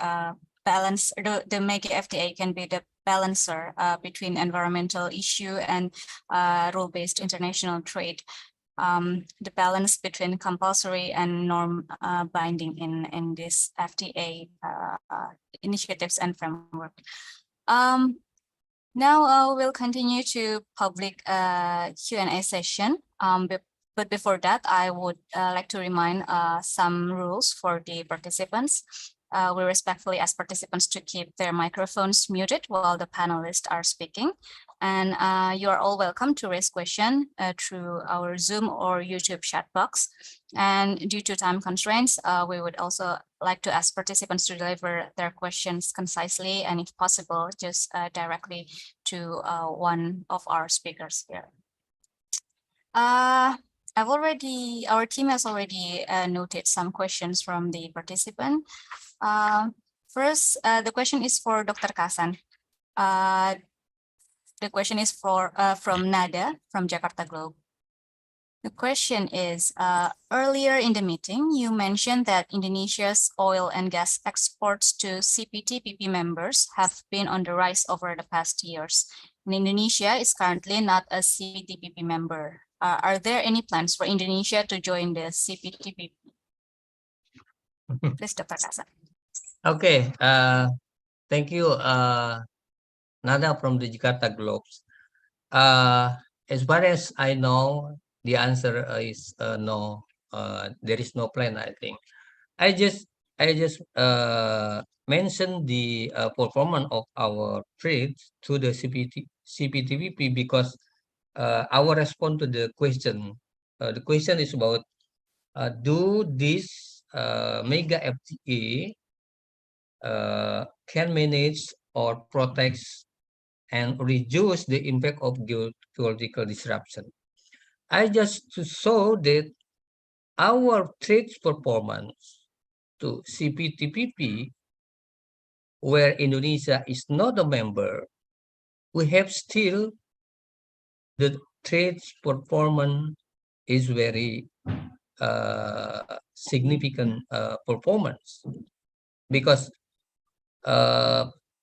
balance. The mega FTA can be the balancer between environmental issue and rule-based international trade. The balance between compulsory and norm binding in this FTA initiatives and framework. Now we'll continue to public Q&A session. But before that, I would like to remind some rules for the participants. We respectfully ask participants to keep their microphones muted while the panelists are speaking. And you are all welcome to raise questions through our Zoom or YouTube chat box. And due to time constraints, we would also like to ask participants to deliver their questions concisely and if possible, just directly to one of our speakers here. Our team has already noted some questions from the participant. First, the question is for Dr. Kasan. The question is from Nada from Jakarta Globe. The question is, earlier in the meeting, you mentioned that Indonesia's oil and gas exports to CPTPP members have been on the rise over the past years. And Indonesia is currently not a CPTPP member. Are there any plans for Indonesia to join the CPTPP? Please, Dr. Kasan. Okay, thank you, Nada from the Jakarta Globe. As far as I know, the answer is no. There is no plan, I think. I just mentioned the performance of our trade to the CPTPP because our response to the question the question is about do this mega FTA can manage or protect and reduce the impact of geopolitical disruption. I just saw that our trade performance to CPTPP, where Indonesia is not a member, we have still the trade performance is very significant performance, because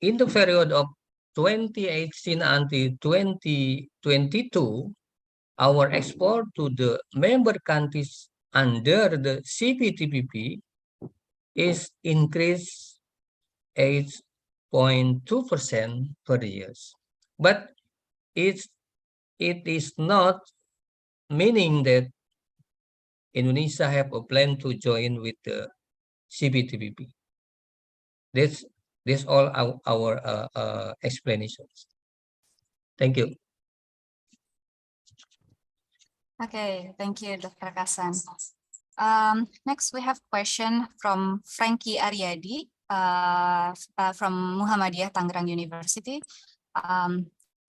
in the period of 2018 until 2022, our export to the member countries under the CPTPP is increased 8.2% per year. But it is not meaning that Indonesia have a plan to join with the CPTPP. That's all our explanations. Thank you. Okay, thank you, Dr. Kasan. Next, we have a question from Frankie Aryadi from Muhammadiyah Tangerang University.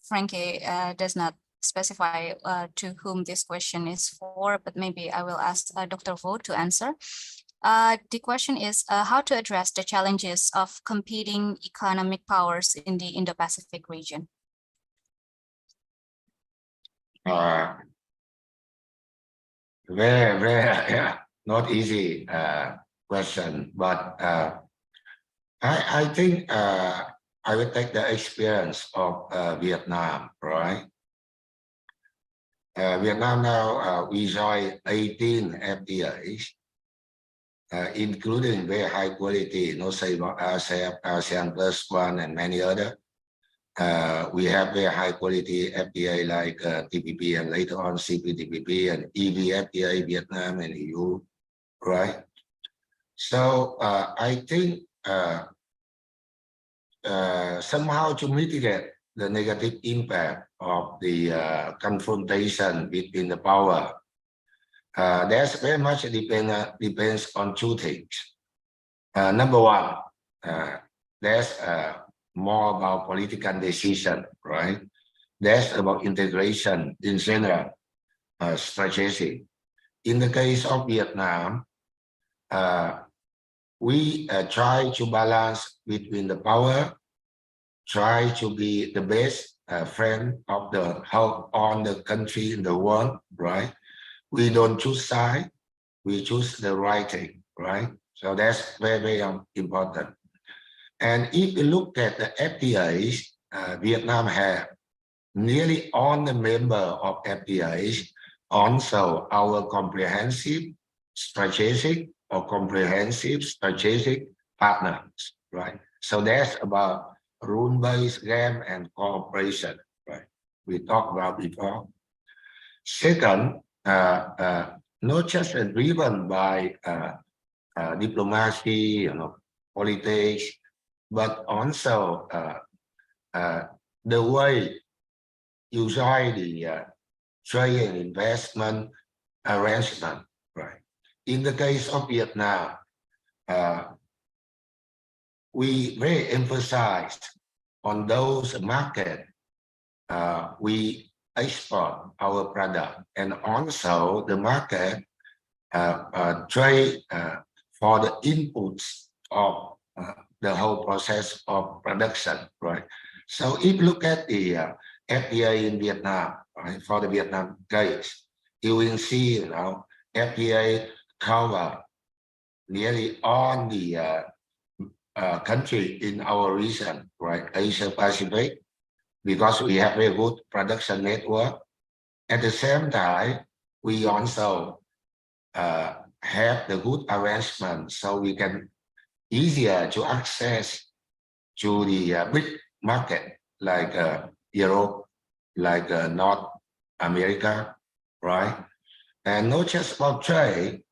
Frankie does not specify to whom this question is for, but maybe I will ask Dr. Vo to answer. The question is how to address the challenges of competing economic powers in the Indo-Pacific region. Very not easy question, but I think I will take the experience of Vietnam, right? Vietnam now we enjoy 18 FTAs, including very high quality, no say about RCEP, ASEAN +1, and many other. We have very high quality FTA like TPP and later on CPTPP and EVFTA, Vietnam and EU, right? So I think somehow to mitigate the negative impact of the confrontation between the power, there's very much depends on two things. Number one, there's more about political decision, right? That's about integration in general, strategy. In the case of Vietnam, we try to balance between the power, try to be the best friend of the help on the country in the world, right? We don't choose side, we choose the right thing, right? So that's very important. And if you look at the FTAs, Vietnam have nearly all the member of FTAs, also our comprehensive strategic partners, right? So that's about rule-based game and cooperation, right? We talked about before. Second, not just driven by diplomacy, politics, but also the way you join the trade and investment arrangement, right? In the case of Vietnam, we very emphasized on those markets we export our product, and also the market trade for the inputs of the whole process of production, right? So if you look at the FTA in Vietnam, right, for the Vietnam case, you will see, FTA cover nearly all the country in our region, right, Asia-Pacific, because we have a good production network. At the same time, we also have the good arrangement, so we can easier to access to the big market like Europe, like North America, right? And not just about trade,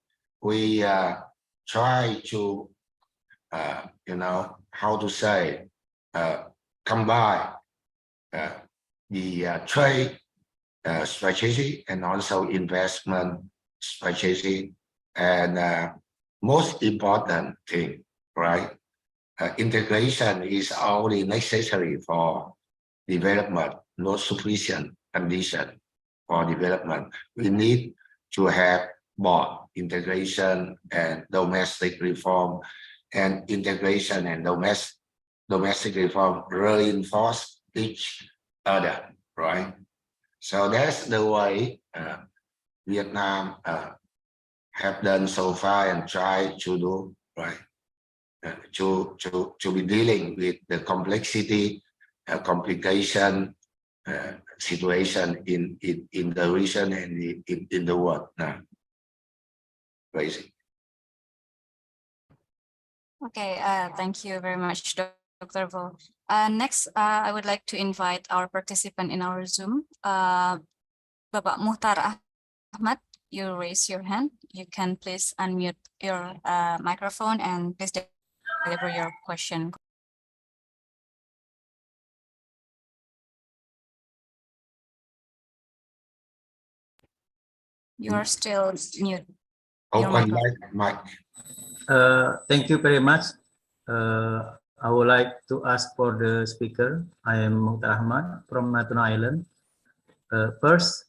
we try to, how to say, combine the trade strategy and also investment strategy, and most important thing, right? Integration is only necessary for development, not sufficient condition for development. We need to have both integration and domestic reform, and integration and domestic reform reinforce each other, right? So that's the way Vietnam have done so far and try to do, right? To be dealing with the complexity, complication, situation in the region and in the world now. Crazy. Okay, thank you very much, Dr. Vo. Next, I would like to invite our participant in our Zoom, Bapak Muhtar Ahmad. You raise your hand. You can please unmute your microphone and please deliver your question. You are still mute. Open mic. Thank you very much. I would like to ask for the speaker. I am Muhtar Ahmad from Natuna Island. First,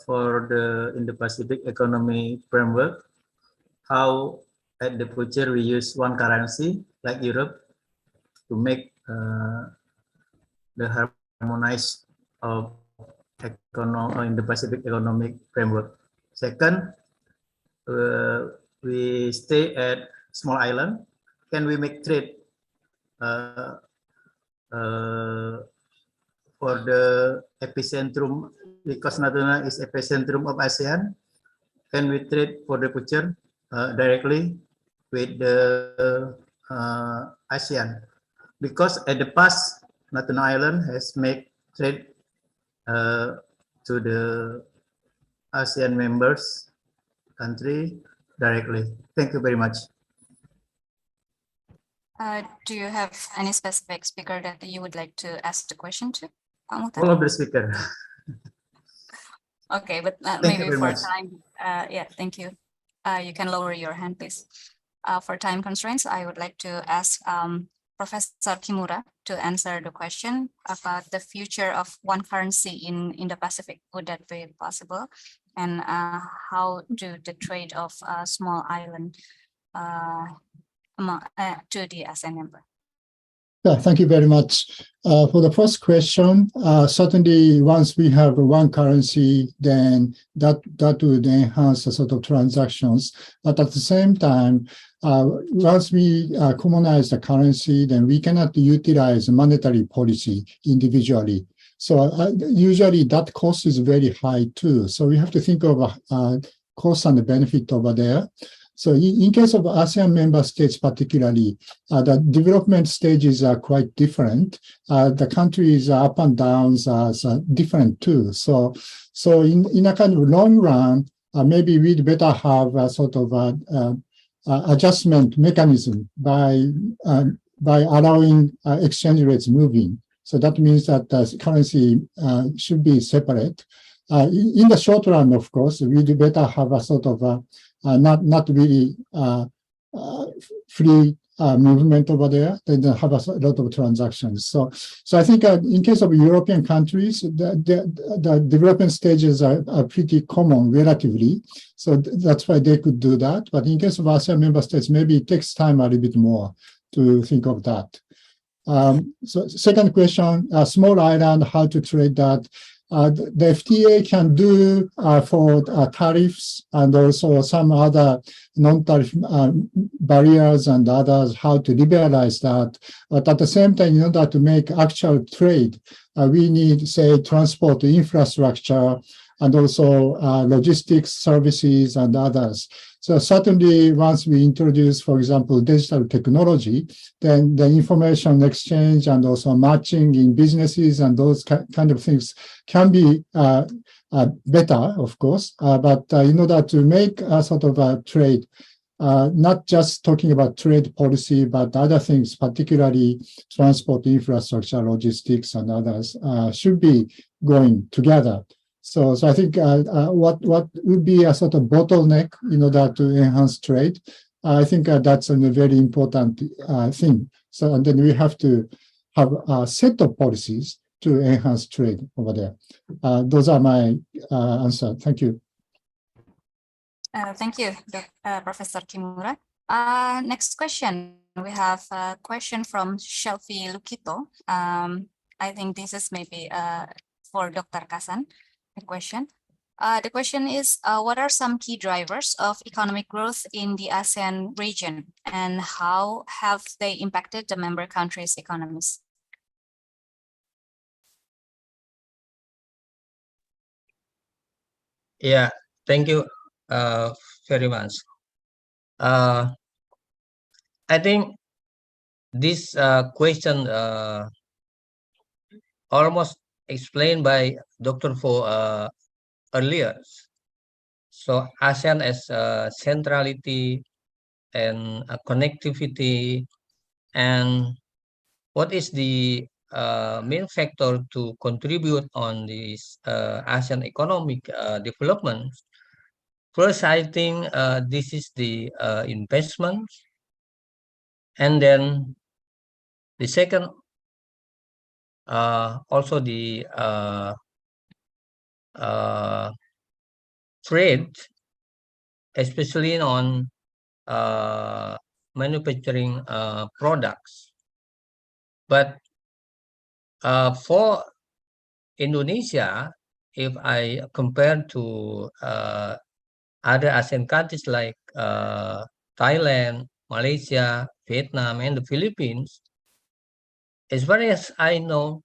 for the Indo-Pacific economy framework, how at the future we use one currency like Europe to make the harmonized of Indo-Pacific economic framework. Second, we stay at small island. Can we make trade for the epicentrum, because Natuna is epicentrum of ASEAN? Can we trade for the future directly with the ASEAN? Because at the past, Natuna Island has made trade to the ASEAN members country directly. Thank you very much. Do you have any specific speaker that you would like to ask the question to? All of the speaker. Okay, but maybe for time, yeah, thank you. You can lower your hand, please. For time constraints, I would like to ask Professor Kimura to answer the question about the future of one currency in Indo-Pacific. Would that be possible? And how do the trade of small island to the ASEAN member? Yeah, thank you very much. For the first question, certainly once we have one currency, then that would enhance the sort of transactions. But at the same time, once we commonize the currency, then we cannot utilize monetary policy individually. So usually that cost is very high too. So we have to think of cost and the benefit over there. So in case of ASEAN member states particularly, the development stages are quite different. The countries up and downs are different too. So in a kind of long run, maybe we'd better have a sort of adjustment mechanism by allowing exchange rates moving. So that means that the currency should be separate. In the short run, of course, we'd better have a sort of not really free movement over there. They have a lot of transactions. So I think in case of European countries, the development stages are pretty common relatively. So that's why they could do that. But in case of ASEAN member states, maybe it takes time a little bit more to think of that. So second question, small island, how to trade that. The FTA can do for tariffs and also some other non-tariff barriers and others, how to liberalize that. But at the same time, in order to make actual trade, we need, say, transport infrastructure and also logistics services and others. So certainly once we introduce, for example, digital technology, then the information exchange and also matching in businesses and those kind of things can be better, of course. But in order to make a sort of a trade, not just talking about trade policy, but other things, particularly transport infrastructure, logistics and others, should be going together. So I think what would be a sort of bottleneck in order to enhance trade? I think that's a very important thing. So and then we have to have a set of policies to enhance trade over there. Those are my answers. Thank you. Thank you, Professor Kimura. Next question. We have a question from Shelfie Lukito. I think this is maybe for Dr. Kasan, a question. The question is, what are some key drivers of economic growth in the ASEAN region, and how have they impacted the member countries' economies? Yeah, thank you very much. I think this question almost explained by Dr. Fo earlier. So ASEAN as centrality and connectivity, and what is the main factor to contribute on this ASEAN economic development? First, I think this is the investment, and then the second, also the trade, especially on manufacturing products. But for Indonesia, if I compare to other ASEAN countries like Thailand, Malaysia, Vietnam, and the Philippines, as far as I know,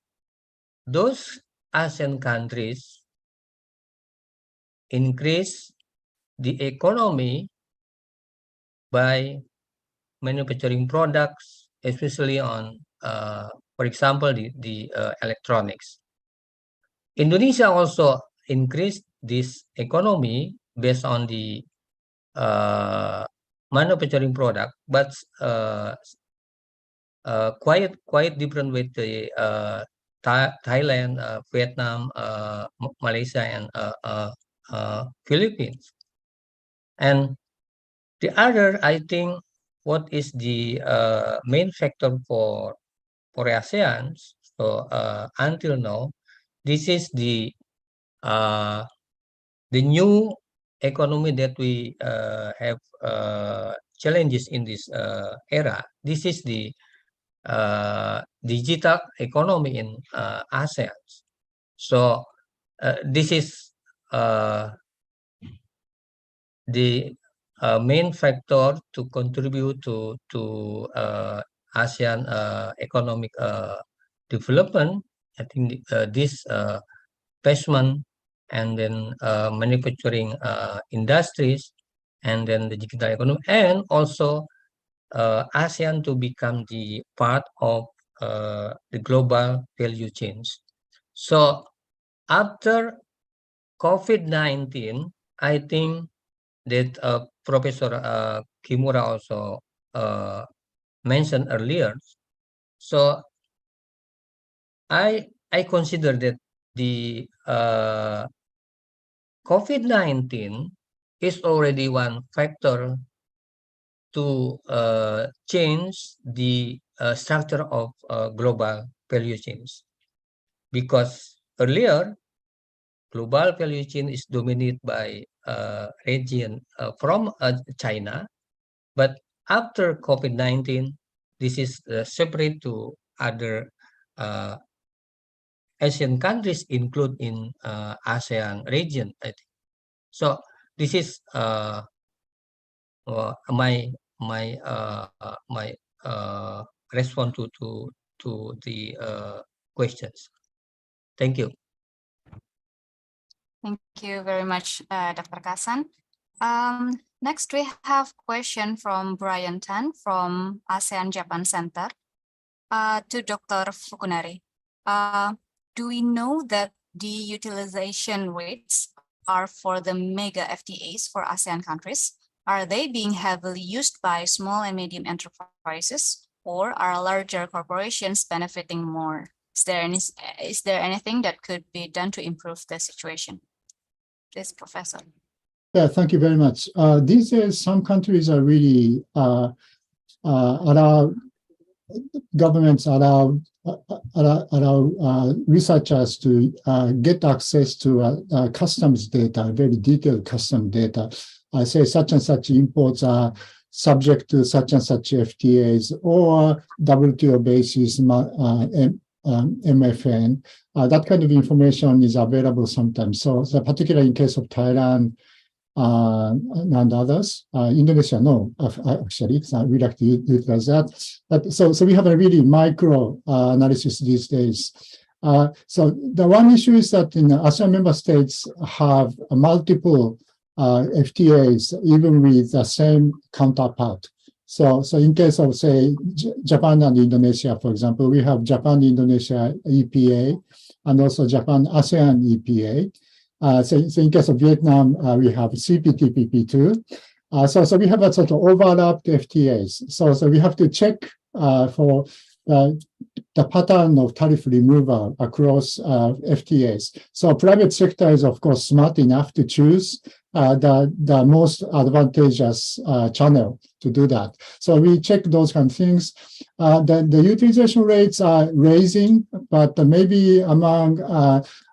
those ASEAN countries increase the economy by manufacturing products, especially on, for example, the electronics. Indonesia also increased this economy based on the manufacturing product, but quite different with the Thailand, Vietnam, Malaysia, and Philippines. And the other, I think, what is the main factor for ASEAN? So until now, this is the new economy that we have challenges in this era. This is the digital economy in ASEAN. So this is the main factor to contribute to ASEAN economic development. I think this investment, and then manufacturing industries, and then the digital economy, and also ASEAN to become the part of the global value chains. So after COVID-19, I think that Professor Kimura also mentioned earlier. So I consider that the COVID-19 is already one factor to change the structure of global value chains, because earlier global value chain is dominated by region from China, but after COVID-19, this is separate to other Asian countries, include in ASEAN region, I think. So this is my response to the questions. Thank you. Thank you very much, Dr. Kasan. Next, we have a question from Brian Tan from ASEAN Japan Center to Dr. Fukunari. Do we know that the utilization rates are for the mega FTAs for ASEAN countries? Are they being heavily used by small and medium enterprises, or are larger corporations benefiting more? Is there anything that could be done to improve the situation? Please, Professor. Yeah, thank you very much. These days, some countries are really governments allow researchers to get access to customs data, very detailed custom data. I say such and such imports are subject to such and such FTAs or WTO basis MFN. That kind of information is available sometimes. So particularly in case of Thailand and others, Indonesia, no, actually, we like to utilize that. But so we have a really micro analysis these days. So the one issue is that in ASEAN member states have multiple FTAs, even with the same counterpart. So in case of, say, Japan and Indonesia, for example, we have Japan-Indonesia EPA and also Japan-ASEAN EPA. So in case of Vietnam, we have CPTPP too. So we have a sort of overlapped FTAs. So we have to check for the pattern of tariff removal across FTAs. So private sector is, of course, smart enough to choose the most advantageous channel to do that. So we check those kind of things. The utilization rates are raising, but maybe among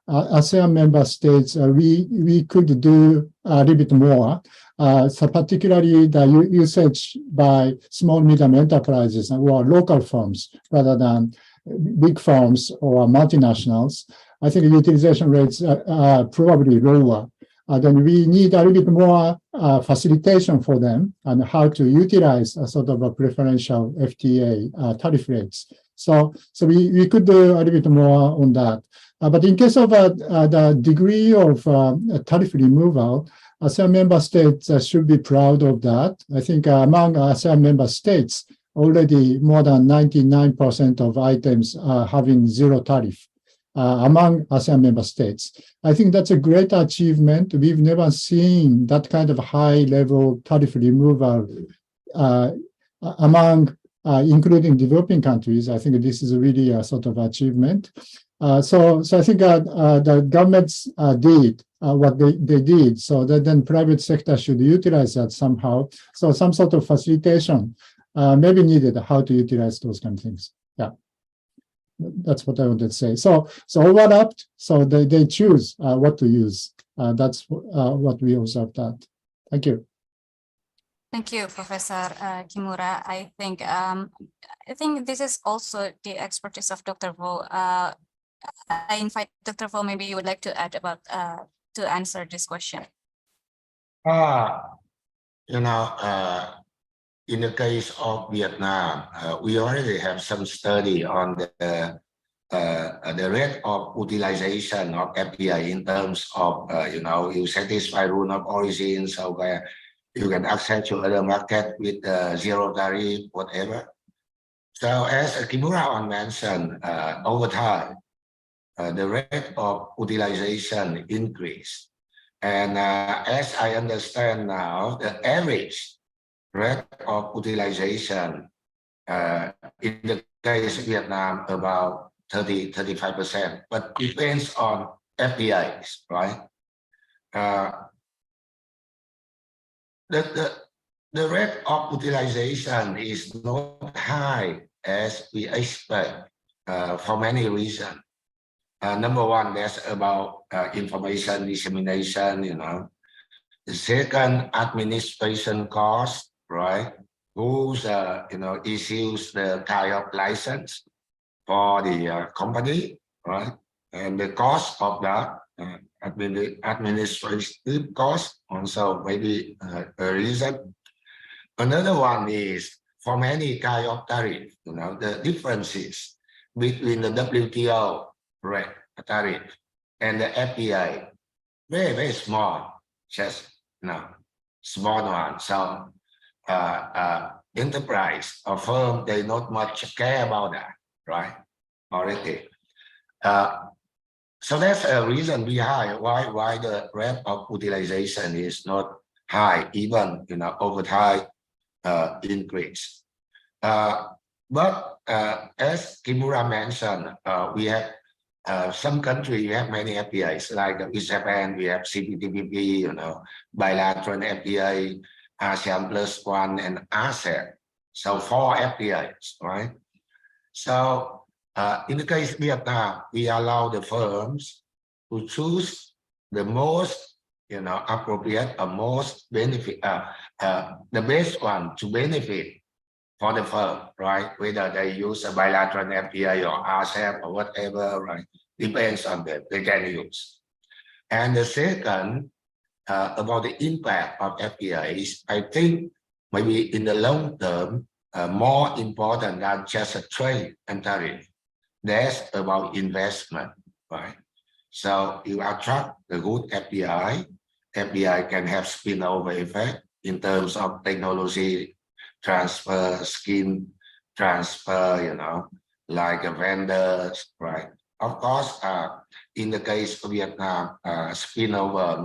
ASEAN member states, we could do a little bit more. So particularly the usage by small medium enterprises or local firms rather than big firms or multinationals. I think utilization rates are probably lower. Then we need a little bit more facilitation for them and how to utilize a sort of a preferential FTA tariff rates. So we could do a little bit more on that. But in case of the degree of tariff removal, ASEAN member states should be proud of that. I think among ASEAN member states, already more than 99% of items are having zero tariff among ASEAN member states. I think that's a great achievement. We've never seen that kind of high-level tariff removal among including developing countries. I think this is really a sort of achievement. So I think the governments did what they did, so that then private sector should utilize that somehow. So some sort of facilitation may be needed, how to utilize those kind of things. Yeah, that's what I wanted to say. So overlapped, so they choose what to use. That's what we observed that. Thank you. Thank you, Professor Kimura. I think this is also the expertise of Dr. Vo. I invite Dr. Vo, maybe you would like to add about to answer this question. In the case of Vietnam, we already have some study on the rate of utilization of FDI in terms of you satisfy rule of origin, so where you can access to other market with zero tariff, whatever. So as Kimura mentioned, over time, the rate of utilization increase. And as I understand now, the average rate of utilization in the case of Vietnam about 30-35%, but it depends on FDIs, right? The rate of utilization is not high as we expect for many reasons. Number one, that's about information dissemination, The second, administration cost, right? Who's, issues the kind of license for the company, right? And the cost of that, administrative cost, also maybe a reason. Another one is for many kind of tariff, the differences between the WTO rate tariff and the FTA, very, very small, just small one. So enterprise or firm, they not much care about that, right? Already. So that's a reason behind why the rate of utilization is not high, even over time increase. But as Kimura mentioned, we have some countries you have many FTAs, like with Japan, we have CPTPP, bilateral FTA, ASEAN +1, and ASEAN. So 4 FTAs, right? So in the case of Vietnam, we allow the firms to choose the most, appropriate or most benefit, the best one to benefit for the firm, right? Whether they use a bilateral FTA or RCEP or whatever, right? Depends on them, they can use. And the second, about the impact of FTAs, I think maybe in the long term, more important than just a trade and tariff. That's about investment, right? So you attract the good FDI. FDI can have spillover effect in terms of technology transfer, skill transfer, like vendors, right? Of course, in the case of Vietnam, spillover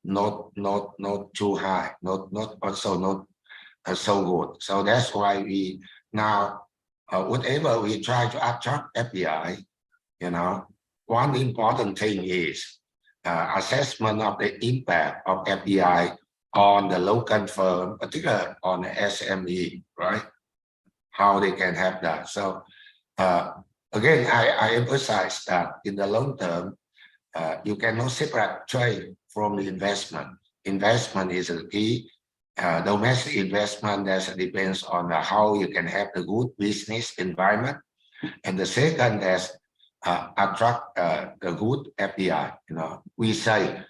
not too high, not so good. So that's why we now, whatever we try to attract FDI, one important thing is assessment of the impact of FDI on the local firm, particularly on the SME, right? How they can have that. So again, I emphasize that in the long term, you cannot separate trade from the investment. Investment is a key. Domestic investment that depends on how you can have the good business environment. And the second is attract the good FDI. We say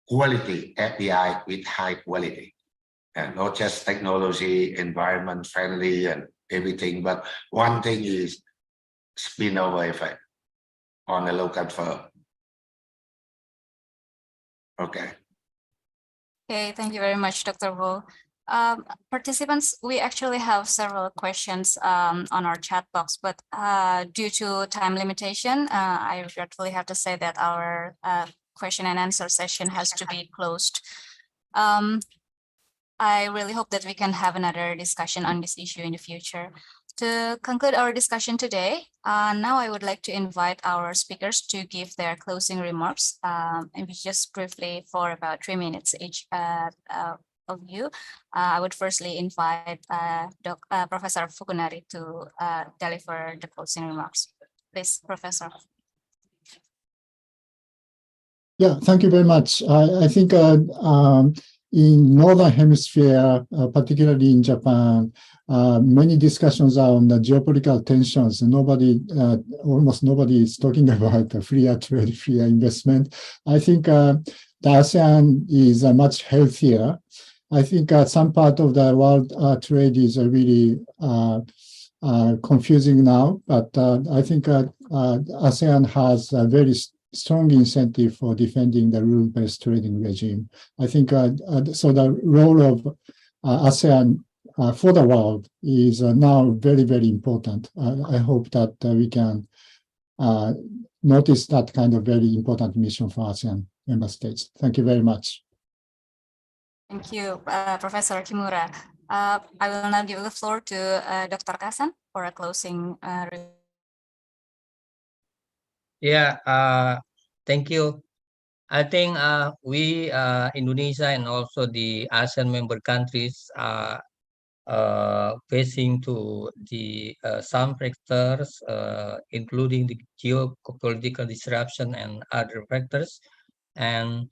quality FDI with high quality, and not just technology, environment friendly and everything. But one thing is spillover effect on the local firm. Okay. Okay, thank you very much, Dr. Wu. Participants, we actually have several questions on our chat box, but due to time limitation, I regretfully have to say that our question and answer session has to be closed. I really hope that we can have another discussion on this issue in the future. To conclude our discussion today, now I would like to invite our speakers to give their closing remarks, and we just briefly for about 3 minutes each of you. I would firstly invite Professor Fukunari to deliver the closing remarks. Please, Professor. Yeah, thank you very much. I think in Northern Hemisphere, particularly in Japan, many discussions are on the geopolitical tensions. Almost nobody is talking about freer trade, freer investment. I think the ASEAN is much healthier. I think some part of the world trade is really confusing now, but I think ASEAN has a very strong incentive for defending the rule-based trading regime. I think so the role of ASEAN for the world is now very, very important. I hope that we can notice that kind of very important mission for ASEAN member states. Thank you very much. Thank you, Professor Kimura. I will now give the floor to Dr. Kasan for a closing remark. Yeah, thank you. I think we, Indonesia and also the ASEAN member countries are facing to the some factors, including the geopolitical disruption and other factors. And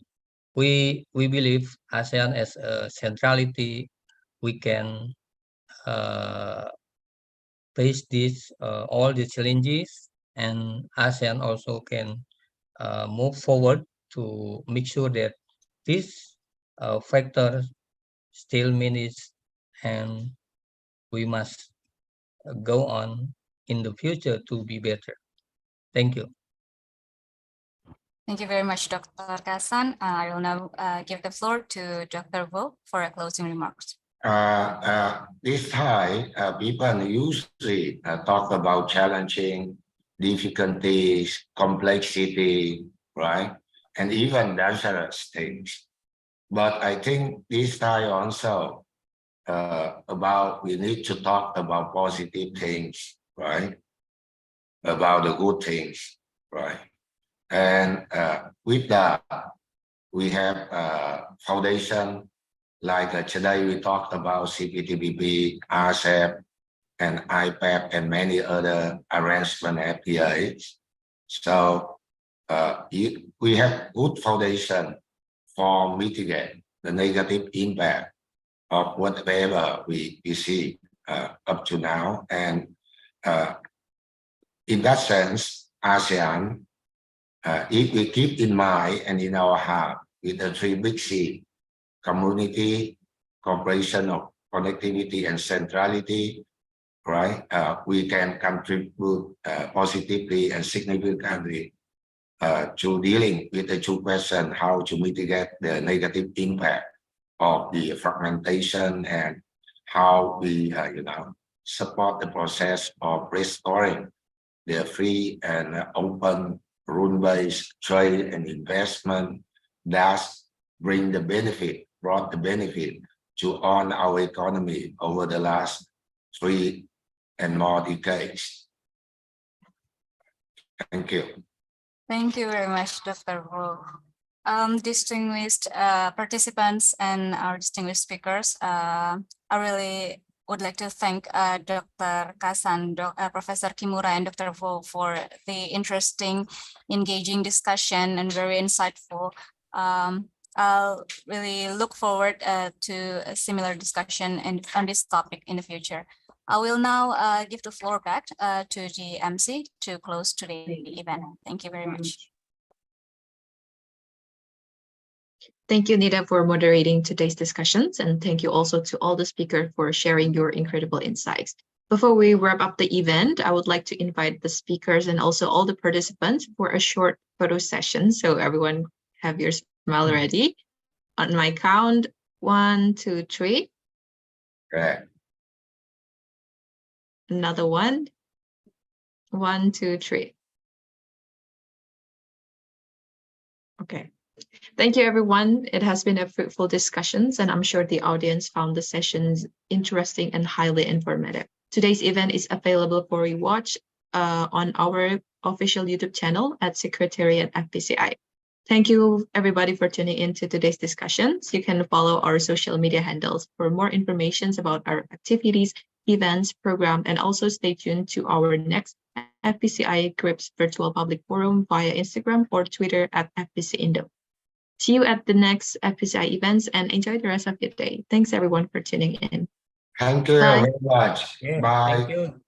we believe ASEAN as a centrality, we can face this all the challenges, and ASEAN also can move forward to make sure that this factor still managed, and we must go on in the future to be better. Thank you. Thank you very much, Dr. Kasan. I will now give the floor to Dr. Wu for a closing remarks. This time, people usually talk about challenging difficulties, complexity, right? And even dangerous things. But I think this time also we need to talk about positive things, right? About the good things, right? And with that, we have foundation like today we talked about CPTPP, RCEP, and IPEF, and many other arrangement FTA. So we have good foundation for mitigate the negative impact of whatever we see up to now. And in that sense, ASEAN, if we keep in mind and in our heart with the three big C, community, cooperation of connectivity and centrality, right? We can contribute positively and significantly to dealing with the two questions, how to mitigate the negative impact of the fragmentation and how we, support the process of restoring the free and open rule-based trade and investment, thus brought the benefit to all our economy over the last 3 and more decades. Thank you. Thank you very much, Dr. Wu. Distinguished participants and our distinguished speakers, I really would like to thank Dr. Kasan, Professor Kimura, and Dr. Wu for the interesting, engaging discussion and very insightful. I'll really look forward to a similar discussion on this topic in the future. I will now give the floor back to the MC to close today's event. Thank you very much. Thank you, Nida, for moderating today's discussions, and thank you also to all the speakers for sharing your incredible insights. Before we wrap up the event, I would like to invite the speakers and also all the participants for a short photo session. So everyone have your smile ready. On my count, 1, 2, 3. Okay. Another one. 1, 2, 3. Okay. Thank you, everyone. It has been a fruitful discussion, and I'm sure the audience found the sessions interesting and highly informative. Today's event is available for rewatch on our official YouTube channel at Secretariat FPCI. Thank you, everybody, for tuning in to today's discussions. You can follow our social media handles for more information about our activities, events, program, and also stay tuned to our next FPCI GRIPS Virtual Public Forum via Instagram or Twitter at FPC Indo. See you at the next FPCI events and enjoy the rest of your day. Thanks, everyone, for tuning in. Thank you Bye. very much. Yeah, Bye. thank you.